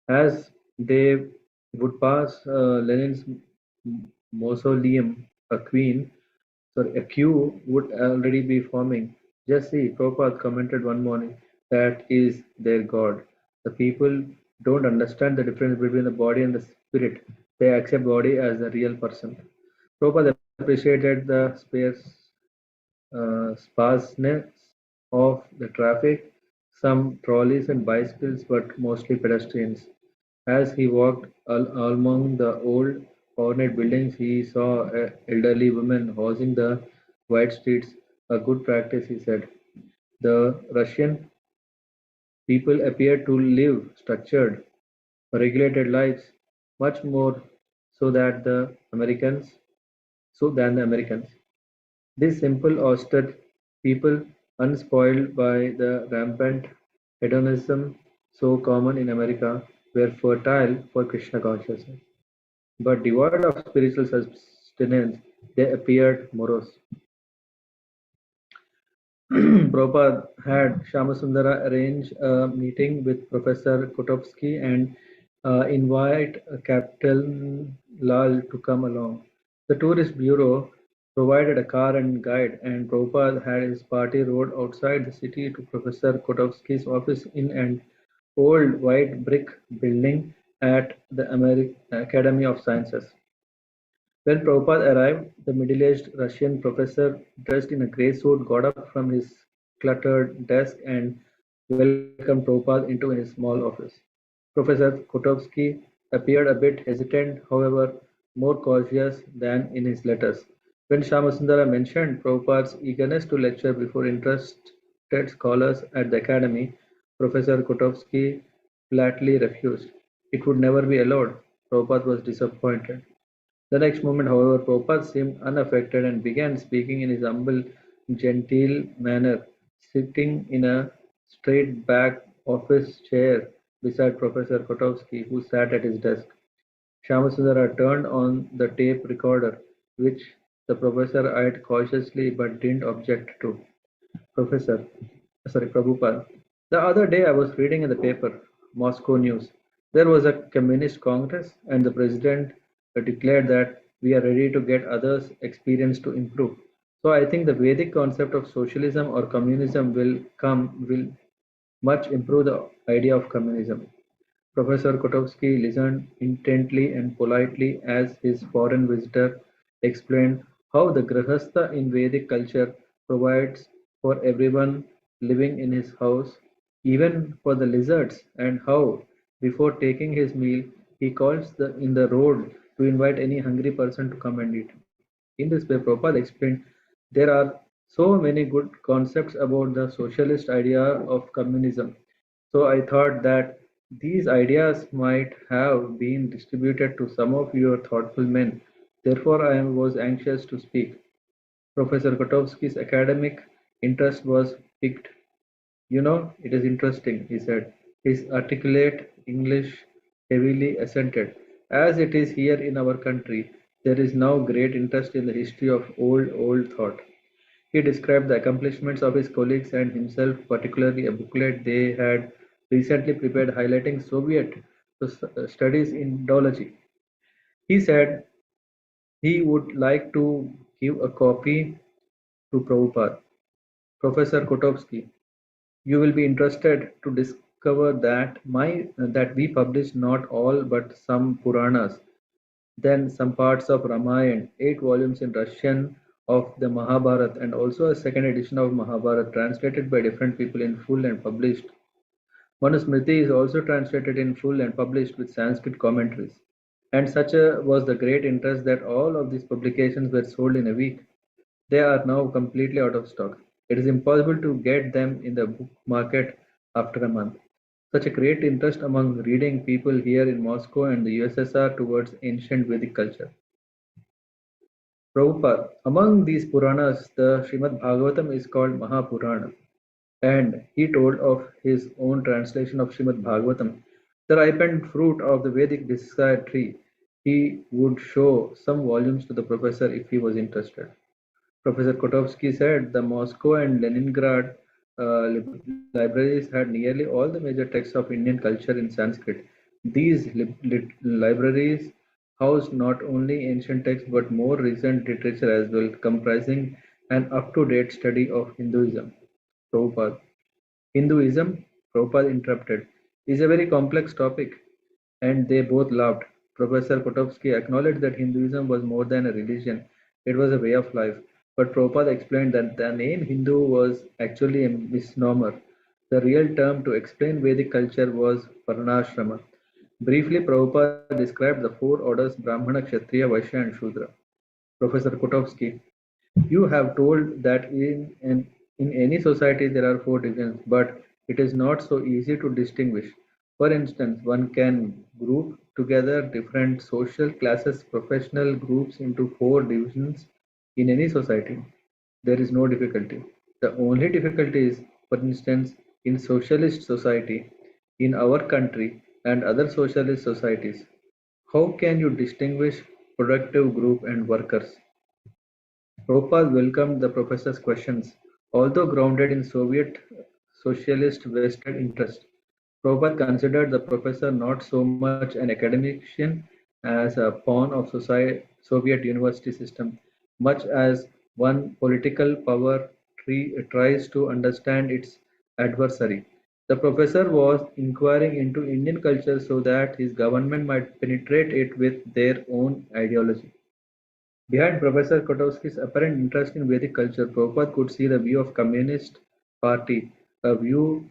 As they would pass Lenin's mausoleum, a queue would already be forming. Just see, Prabhupada commented one morning, that is their God. The people don't understand the difference between the body and the spirit. They accept body as a real person. Prabhupada appreciated the sparseness of the traffic, some trolleys and bicycles, but mostly pedestrians. As he walked among the old ornate buildings, he saw elderly women housing the wide streets. A good practice, he said. The Russian people appeared to live structured, regulated lives, much more so that the Americans so than the Americans. These simple, austere people, unspoiled by the rampant hedonism so common in America, were fertile for Krishna consciousness. But devoid of spiritual sustenance, they appeared morose. Prabhupada had Shamasundara arrange a meeting with Professor Kotovsky and invite Captain Lal to come along. The tourist bureau provided a car and guide, and Prabhupada had his party rode outside the city to Professor Kotovsky's office in an old white brick building at the Academy of Sciences. When Prabhupada arrived, the middle-aged Russian professor, dressed in a grey suit, got up from his cluttered desk and welcomed Prabhupada into his small office. Professor Kotovsky appeared a bit hesitant, however, more cautious than in his letters. When Shamasundara mentioned Prabhupada's eagerness to lecture before interested scholars at the academy, Professor Kotovsky flatly refused. It would never be allowed. Prabhupada was disappointed. The next moment, however, Prabhupada seemed unaffected and began speaking in his humble, genteel manner, sitting in a straight-backed office chair beside Professor Kotovsky, who sat at his desk. Shamasundara turned on the tape recorder, which the professor eyed cautiously but didn't object to. Professor, Prabhupada. The other day I was reading in the paper, Moscow News. There was a communist congress, and the president declared that we are ready to get others' experience to improve. So I think the Vedic concept of socialism or communism will much improve the idea of communism. Professor Kotovsky listened intently and politely as his foreign visitor explained how the Grihastha in Vedic culture provides for everyone living in his house, even for the lizards, and how, before taking his meal, he calls in the road to invite any hungry person to come and eat. In this way, Prabhupada explained there are so many good concepts about the socialist idea of communism. So I thought that these ideas might have been distributed to some of your thoughtful men. Therefore, I was anxious to speak. Professor Kotovsky's academic interest was piqued. You know, it is interesting, he said. His articulate English heavily assented. As it is here in our country, there is now great interest in the history of old thought. He described the accomplishments of his colleagues and himself, particularly a booklet they had recently prepared highlighting Soviet studies in Indology. He said he would like to give a copy to Prabhupada. Professor Kotovsky, you will be interested to discover that we published not all but some Puranas, then some parts of Ramayana, 8 volumes in Russian of the Mahabharata, and also a second edition of Mahabharata translated by different people in full and published. Manusmriti is also translated in full and published with Sanskrit commentaries. And such was the great interest that all of these publications were sold in a week. They are now completely out of stock. It is impossible to get them in the book market after a month. Such a great interest among reading people here in Moscow and the USSR towards ancient Vedic culture. Prabhupada, among these Puranas, the Srimad Bhagavatam is called Mahapurana, and he told of his own translation of Srimad Bhagavatam, the ripened fruit of the Vedic desire tree. He would show some volumes to the professor if he was interested. Professor Kotovsky said the Moscow and Leningrad libraries had nearly all the major texts of Indian culture in Sanskrit. These libraries housed not only ancient texts but more recent literature as well, comprising an up-to-date study of Hinduism. Prabhupada. Hinduism, Prabhupada interrupted, is a very complex topic, and they both laughed. Professor Kotovsky acknowledged that Hinduism was more than a religion, it was a way of life. But Prabhupada explained that the name Hindu was actually a misnomer. The real term to explain Vedic culture was Varnashrama. Briefly, Prabhupada described the four orders Brahmana, Kshatriya, Vaishya, and Shudra. Professor Kotovsky, you have told that in any society there are four divisions, but it is not so easy to distinguish. For instance, one can group together different social classes, professional groups into four divisions in any society. There is no difficulty. The only difficulty is, for instance, in socialist society, in our country and other socialist societies. How can you distinguish productive group and workers? Prabhupada welcomed the professor's questions. Although grounded in Soviet socialist vested interest, Prabhupada considered the professor not so much an academician as a pawn of Soviet university system, much as one political power tries to understand its adversary. The professor was inquiring into Indian culture so that his government might penetrate it with their own ideology. Behind Professor Kotowski's apparent interest in Vedic culture, Prabhupada could see the view of Communist Party, a view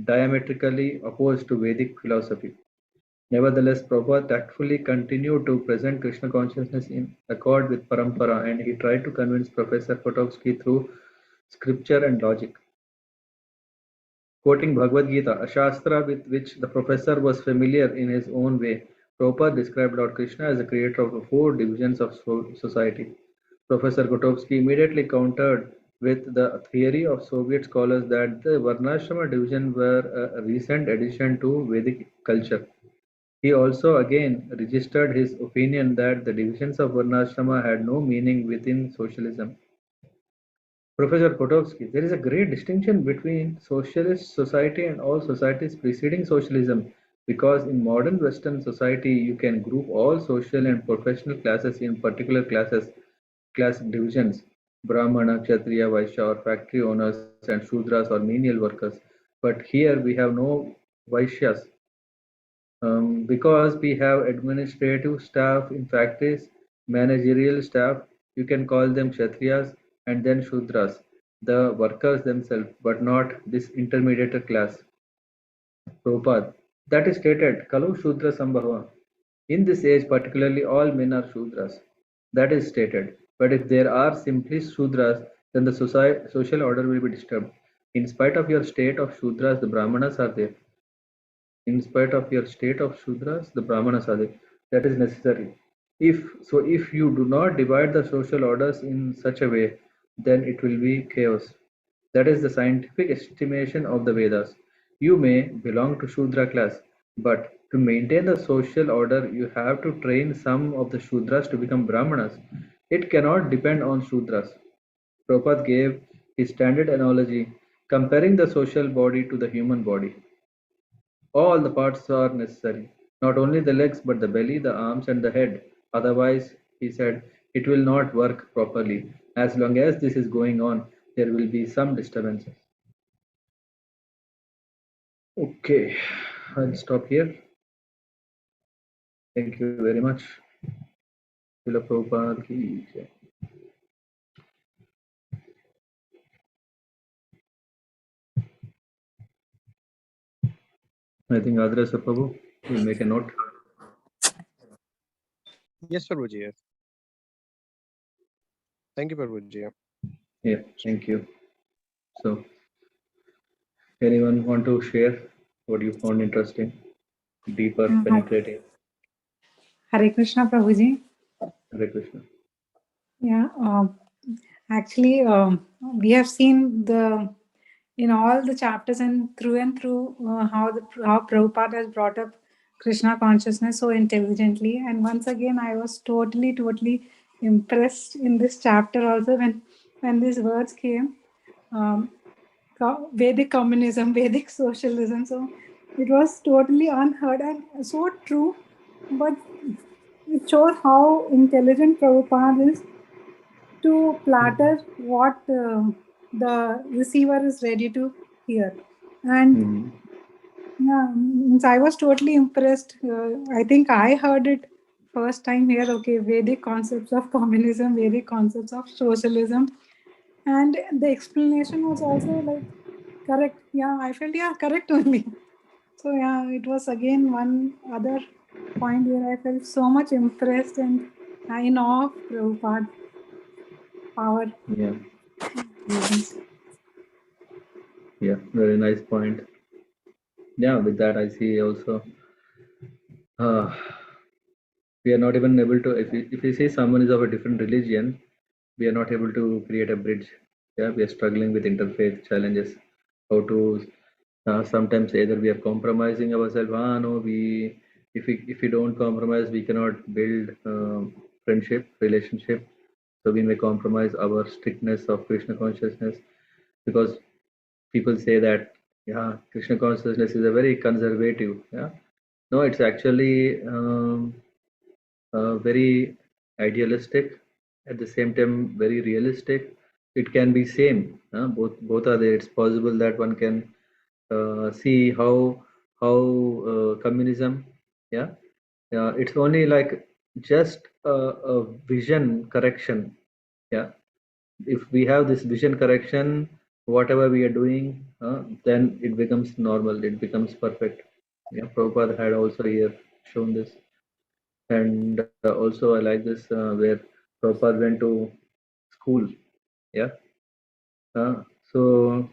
diametrically opposed to Vedic philosophy. Nevertheless, Prabhupada tactfully continued to present Krishna consciousness in accord with parampara, and he tried to convince Professor Kotowski through scripture and logic. Quoting Bhagavad Gita, a shastra with which the professor was familiar in his own way, Prabhupada described Lord Krishna as the creator of the four divisions of society. Professor Gotovsky immediately countered with the theory of Soviet scholars that the Varnashrama division were a recent addition to Vedic culture. He also again registered his opinion that the divisions of Varnashrama had no meaning within socialism. Professor Kotovsky, there is a great distinction between socialist society and all societies preceding socialism because in modern Western society you can group all social and professional classes in particular class divisions Brahmana, Kshatriya, Vaishya or factory owners and Shudras or menial workers. But here we have no Vaishyas because we have administrative staff in factories, managerial staff, you can call them Kshatriyas and then Shudras, the workers themselves, but not this intermediate class. Prabhupada. That is stated, Kalu Shudra Sambhava. In this age, particularly, all men are Shudras. That is stated. But if there are simply Shudras, then the social order will be disturbed. In spite of your state of Shudras, the Brahmanas are there. In spite of your state of Shudras, the Brahmanas are there. That is necessary. If you do not divide the social orders in such a way, then it will be chaos. That is the scientific estimation of the Vedas. You may belong to Shudra class, but to maintain the social order, you have to train some of the Shudras to become Brahmanas. It cannot depend on Shudras. Prabhupada gave his standard analogy comparing the social body to the human body. All the parts are necessary, not only the legs but the belly, the arms and the head. Otherwise, he said, it will not work properly. As long as this is going on, there will be some disturbances. Okay, I'll stop here. Thank you very much. Śrīla Prabhupāda ki jai. I think Adresa Prabhu will make a note. Yes, Prabhuji. Yes. Thank you, Prabhuji. Yeah, thank you. So, anyone want to share what you found interesting, deeper, penetrating? Hare Krishna, Prabhuji. Hare Krishna. Yeah, actually, we have seen in all the chapters and through how Prabhupada has brought up Krishna consciousness so intelligently. And once again, I was totally impressed in this chapter also when these words came. Vedic communism, Vedic socialism. So it was totally unheard and so true. But it shows how intelligent Prabhupada is to platter what the receiver is ready to hear. And yeah, I was totally impressed. I think I heard it first time here. Okay, Vedic concepts of communism, Vedic concepts of socialism. And the explanation was also like correct. Yeah, I felt, yeah, correct only. So yeah, it was again one other point where I felt so much impressed and in awe of Prabhupada power. Yeah, Yes. yeah, very nice point. Yeah, with that I see also uh, we are not even able to, if we say someone is of a different religion, we are not able to create a bridge. Yeah, we are struggling with interfaith challenges. How to sometimes either we are compromising ourselves. No, if we don't compromise, we cannot build friendship, relationship. So we may compromise our strictness of Krishna consciousness because people say that Krishna consciousness is a very conservative. Yeah, no, it's actually very idealistic, at the same time very realistic. It can be same. Both are there. It's possible that one can see how communism. Yeah, it's only like just a vision correction. Yeah, if we have this vision correction, whatever we are doing, then it becomes normal. It becomes perfect. Yeah, Prabhupada had also here shown this. And also I like this where Prabhupada went to school. Yeah. So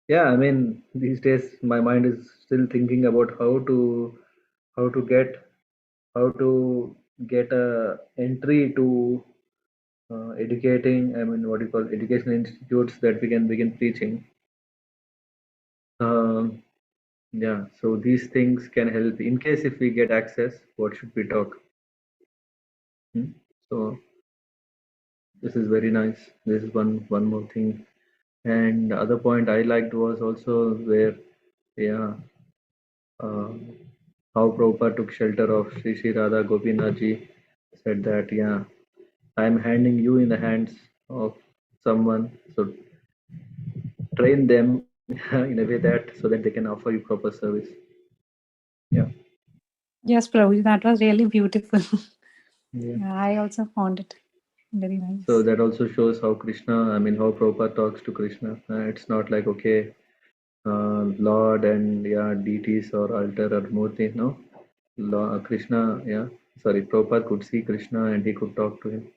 yeah, I mean these days my mind is still thinking about how to get how to get a entry to educating. I mean, what you call educational institutes that we can begin preaching. Um, yeah. So these things can help in case if we get access. What should we talk? Hmm? So this is very nice. This is one more thing. And the other point I liked was also where, yeah, uh, how Prabhupada took shelter of Sri Radha Gopinath ji, said that, yeah, I'm handing you in the hands of someone, so train them in a way that so that they can offer you proper service. Yeah. Yes, Prabhuji, that was really beautiful. Yeah. Yeah, I also found it very nice. So that also shows how Krishna, I mean, how Prabhupada talks to Krishna. It's not like, okay, Lord and yeah, deities or altar or murti, no. Krishna, yeah, sorry, Prabhupada could see Krishna and he could talk to him.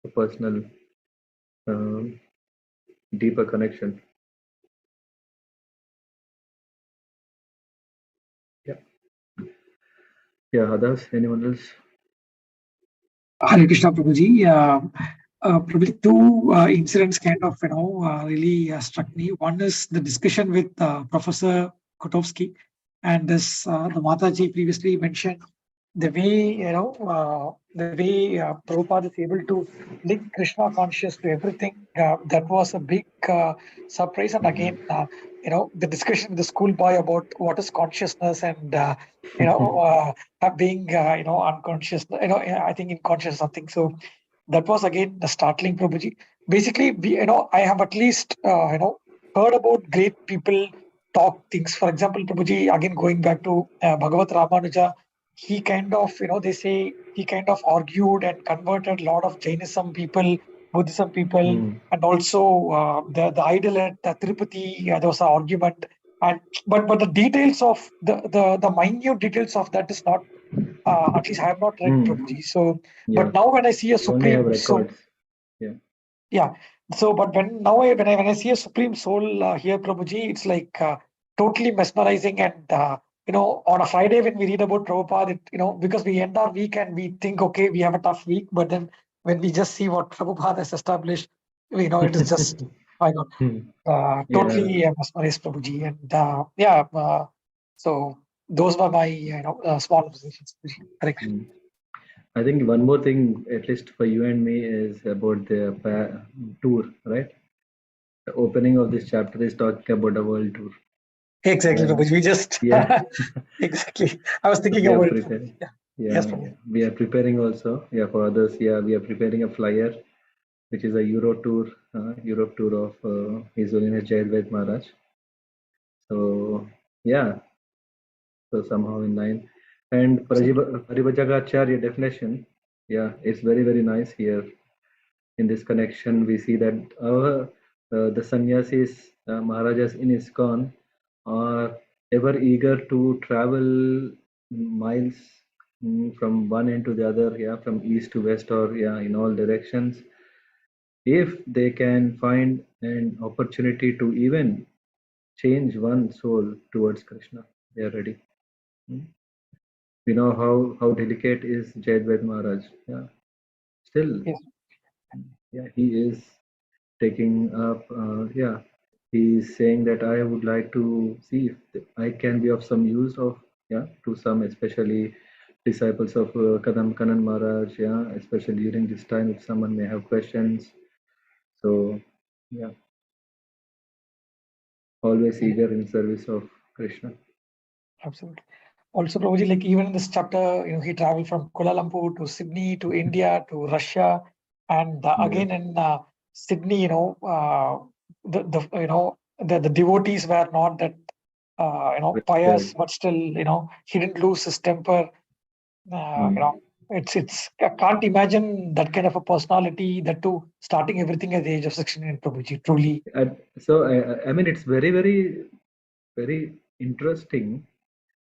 A personal, um, deeper connection. Yeah. Yeah, others, anyone else? Hare Krishna Prabhuji. Probably two incidents kind of, really struck me. One is the discussion with Professor Kotovsky, and this the Mataji previously mentioned the way, the way Prabhupada is able to link Krishna conscious to everything. That was a big surprise. And again, the discussion with the schoolboy about what is consciousness and, being, unconscious, I think unconscious something. So that was again the startling, Prabhuji. Basically, I have at least, heard about great people talk things. For example, Prabhuji, again going back to Bhagavat Ramanuja, he kind of, they say he kind of argued and converted a lot of Jainism people, Buddhism people, and also the idol at Tirupati. There was an argument, and but the details of the minute details of that is not. At least I have not read Prabhuji. So, Yeah. but now when I see a We only have supreme soul, records. Yeah. yeah. So, but when I see a supreme soul here, Prabhuji, it's like totally mesmerizing. And on a Friday when we read about Prabhupada, because we end our week and we think, okay, we have a tough week, but then when we just see what Prabhupada has established, it is just my God, totally mesmerized, Prabhuji. And so those were my small observations. Hare Krishna. I think one more thing, at least for you and me, is about the tour, right? The opening of this chapter is talking about a world tour. Exactly, Prabhuji. We just Yeah. exactly. I was thinking we are about it. preparing. Yeah. Yeah, Yes, yeah. Prabhuji. We are preparing also. Yeah, for others. Yeah, we are preparing a flyer, which is a Europe tour of His Holiness Jayadvaita Maharaj. So yeah, so somehow in line. And Paribhajagacharya definition, yeah, it's very, very nice here. In this connection, we see that the sannyasis, Maharajas in ISKCON are ever eager to travel miles from one end to the other, yeah, from east to west, or yeah, in all directions. If they can find an opportunity to even change one soul towards Krishna, they are ready. We know how delicate is Jayadvaita Maharaj. Yeah, still, Yes. yeah, he is taking up. Yeah, he is saying that I would like to see if I can be of some use of, yeah, to some, especially disciples of Kanan Maharaj. Yeah, especially during this time, if someone may have questions. So, yeah, always eager in service of Krishna. Absolutely. Also, Prabhuji, like even in this chapter, he traveled from Kuala Lumpur to Sydney to India to Russia, and again in Sydney, the devotees were not that pious, but still, he didn't lose his temper. It's I can't imagine that kind of a personality, that too starting everything at the age of 16 in Prabhuji. Truly, So I mean, it's very interesting.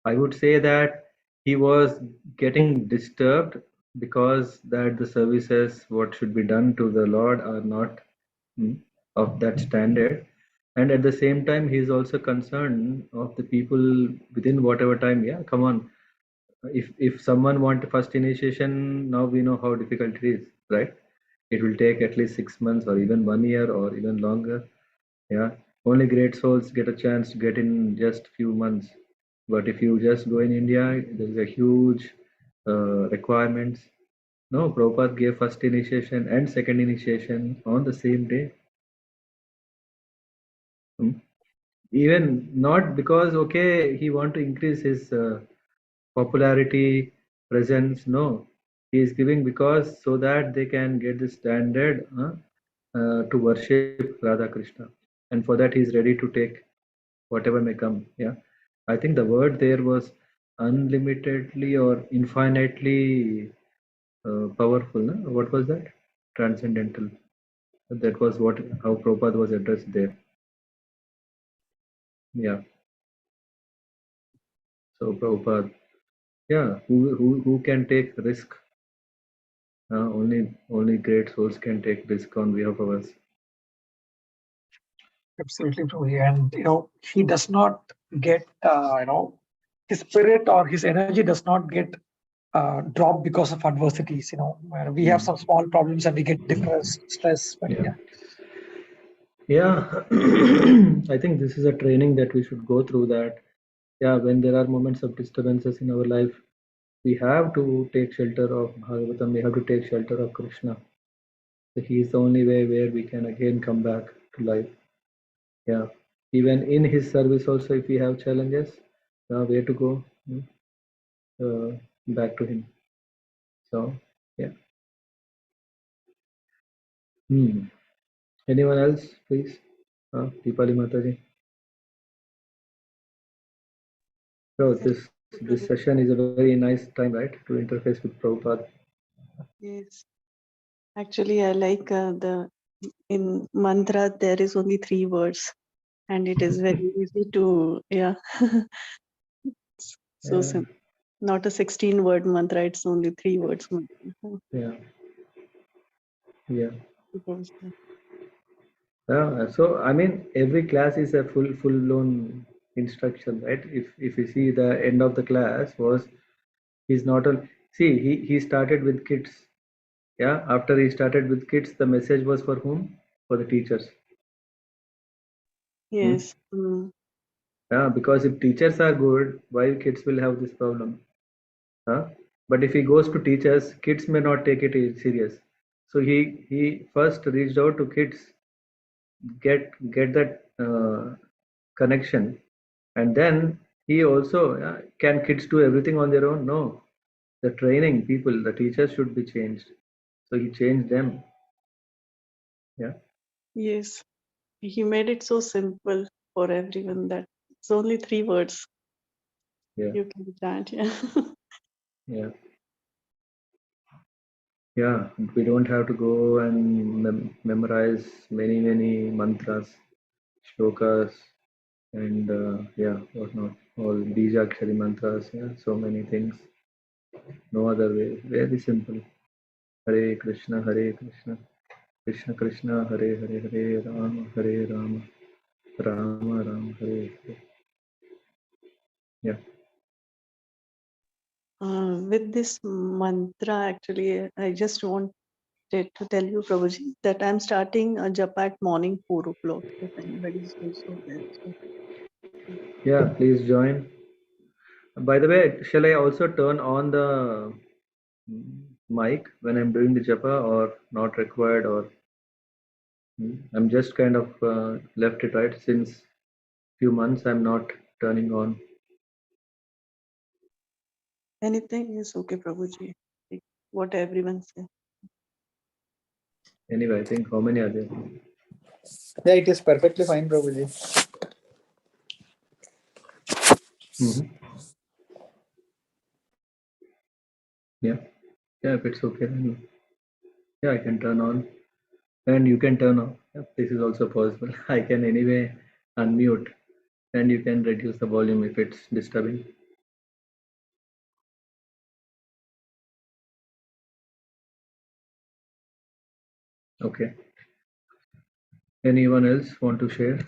I would say that he was getting disturbed because that the services what should be done to the Lord are not of that standard, and at the same time he is also concerned of the people within whatever time. Yeah, come on. If someone want first initiation, now we know how difficult it is, right? It will take at least 6 months or even 1 year or even longer. Yeah, only great souls get a chance to get in just few months. But if you just go in India, there is a huge requirements. No, Prabhupada gave first initiation and second initiation on the same day. Hmm. Even not because okay he want to increase his popularity, presence. No, he is giving because so that they can get the standard to worship Radha Krishna, and for that he is ready to take whatever may come. Yeah, I think the word there was unlimitedly or infinitely powerful. No? What was that? Transcendental. That was what how Prabhupada was addressed there. Yeah. So Prabhupada, yeah, who can take risk? Only great souls can take risk on behalf of us. absolutely, Prabhuji. And he does not get his spirit or his energy does not get drop because of adversities. Where we have some small problems and we get depressed, stress. But Yeah. Yeah. I think this is a training that we should go through. That yeah, when there are moments of disturbances in our life, we have to take shelter of Bhagavatam. We have to take shelter of Krishna. So he is the only way where we can again come back to life. Yeah. Even in his service also, if we have challenges, where to go? Back to him. So yeah. Anyone else, please? Deepali Mataji. So this session is a very nice time, right, to interface with Prabhupada. Yes. Actually, I like in mantra there is only 3 words, and it is very easy to so Yeah. simple. Not a 16-word mantra; it's only 3 words mantra. Yeah. Yeah. Because, So I mean, every class is a full blown instruction, right? If you see the end of the class was he's not a see he started with kids. Yeah. After he started with kids, the message was for whom? For the teachers. Yes. Yeah. Because if teachers are good, why kids will have this problem? Huh? But if he goes to teachers, kids may not take it serious. So he first reached out to kids, get that connection, and then he also can kids do everything on their own? No, the training people, the teachers should be changed. So he changed them. Yeah. Yes. He made it so simple for everyone that it's only 3 words. Yeah. You can chant. Yeah. Yeah. Yeah. We don't have to go and memorize many mantras, shlokas. and whatnot. All Bijakshari mantras, so many things. No other way. Very simple. Hare Krishna, Krishna Krishna, Hare Hare, Hare Rama, Rama Rama, Hare Hare. Yeah. With this mantra, actually, I just wanted to tell you, Prabhuji, that I'm starting a japa at morning 4 o'clock. If anybody is also there. So, Yeah, please join. By the way, shall I also turn on the mic when I'm doing the japa, or not required, or I'm just kind of left it right since few months I'm not turning on. anything is okay, Prabhuji. Like what everyone says. Anyway, I think how many are there? Yeah, it is perfectly fine, Prabhuji. Yeah, if it's okay, then I can turn on, and you can turn off. Yeah, this is also possible. I can anyway unmute, and you can reduce the volume if it's disturbing. Okay. Anyone else want to share?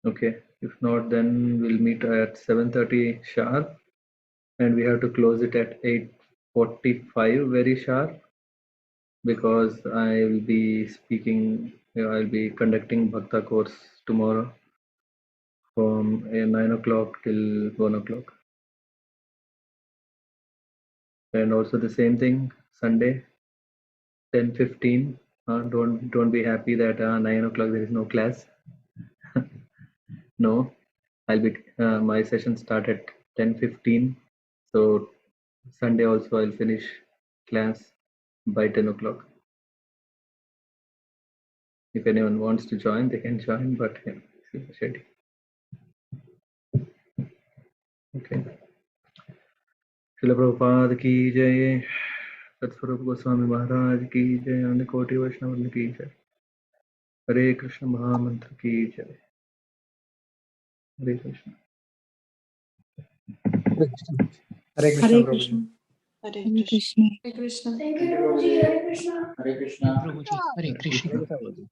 Okay. If not, then we'll meet at 7:30 sharp, and we have to close it at 8:45 very sharp, because I will be speaking. I'll be conducting Bhakta course tomorrow from 9 o'clock till 1 o'clock. And also the same thing, Sunday, 10:15. Don't be happy that 9 o'clock there is no class. No, I'll be my session start at 10:15. So Sunday also I'll finish class by 10 o'clock. If anyone wants to join, they can join, but yeah, this is the schedule. Okay. Śrīla Prabhupāda ki jai, Satsvarup Goswami Maharaj ki jai, and Koti Vaishnava ki jai. Hare Krishna Mahamantra ki jai. Hare Krishna. Hare Krishna, Hare Prabhuji. Krishna. Hare Hare Krishna. Krishna. Hare Krishna. Thank you, Prabhuji. Hare Krishna. Hare Krishna. Prabhuji, Hare Krishna. Hare Krishna, Prabhuji.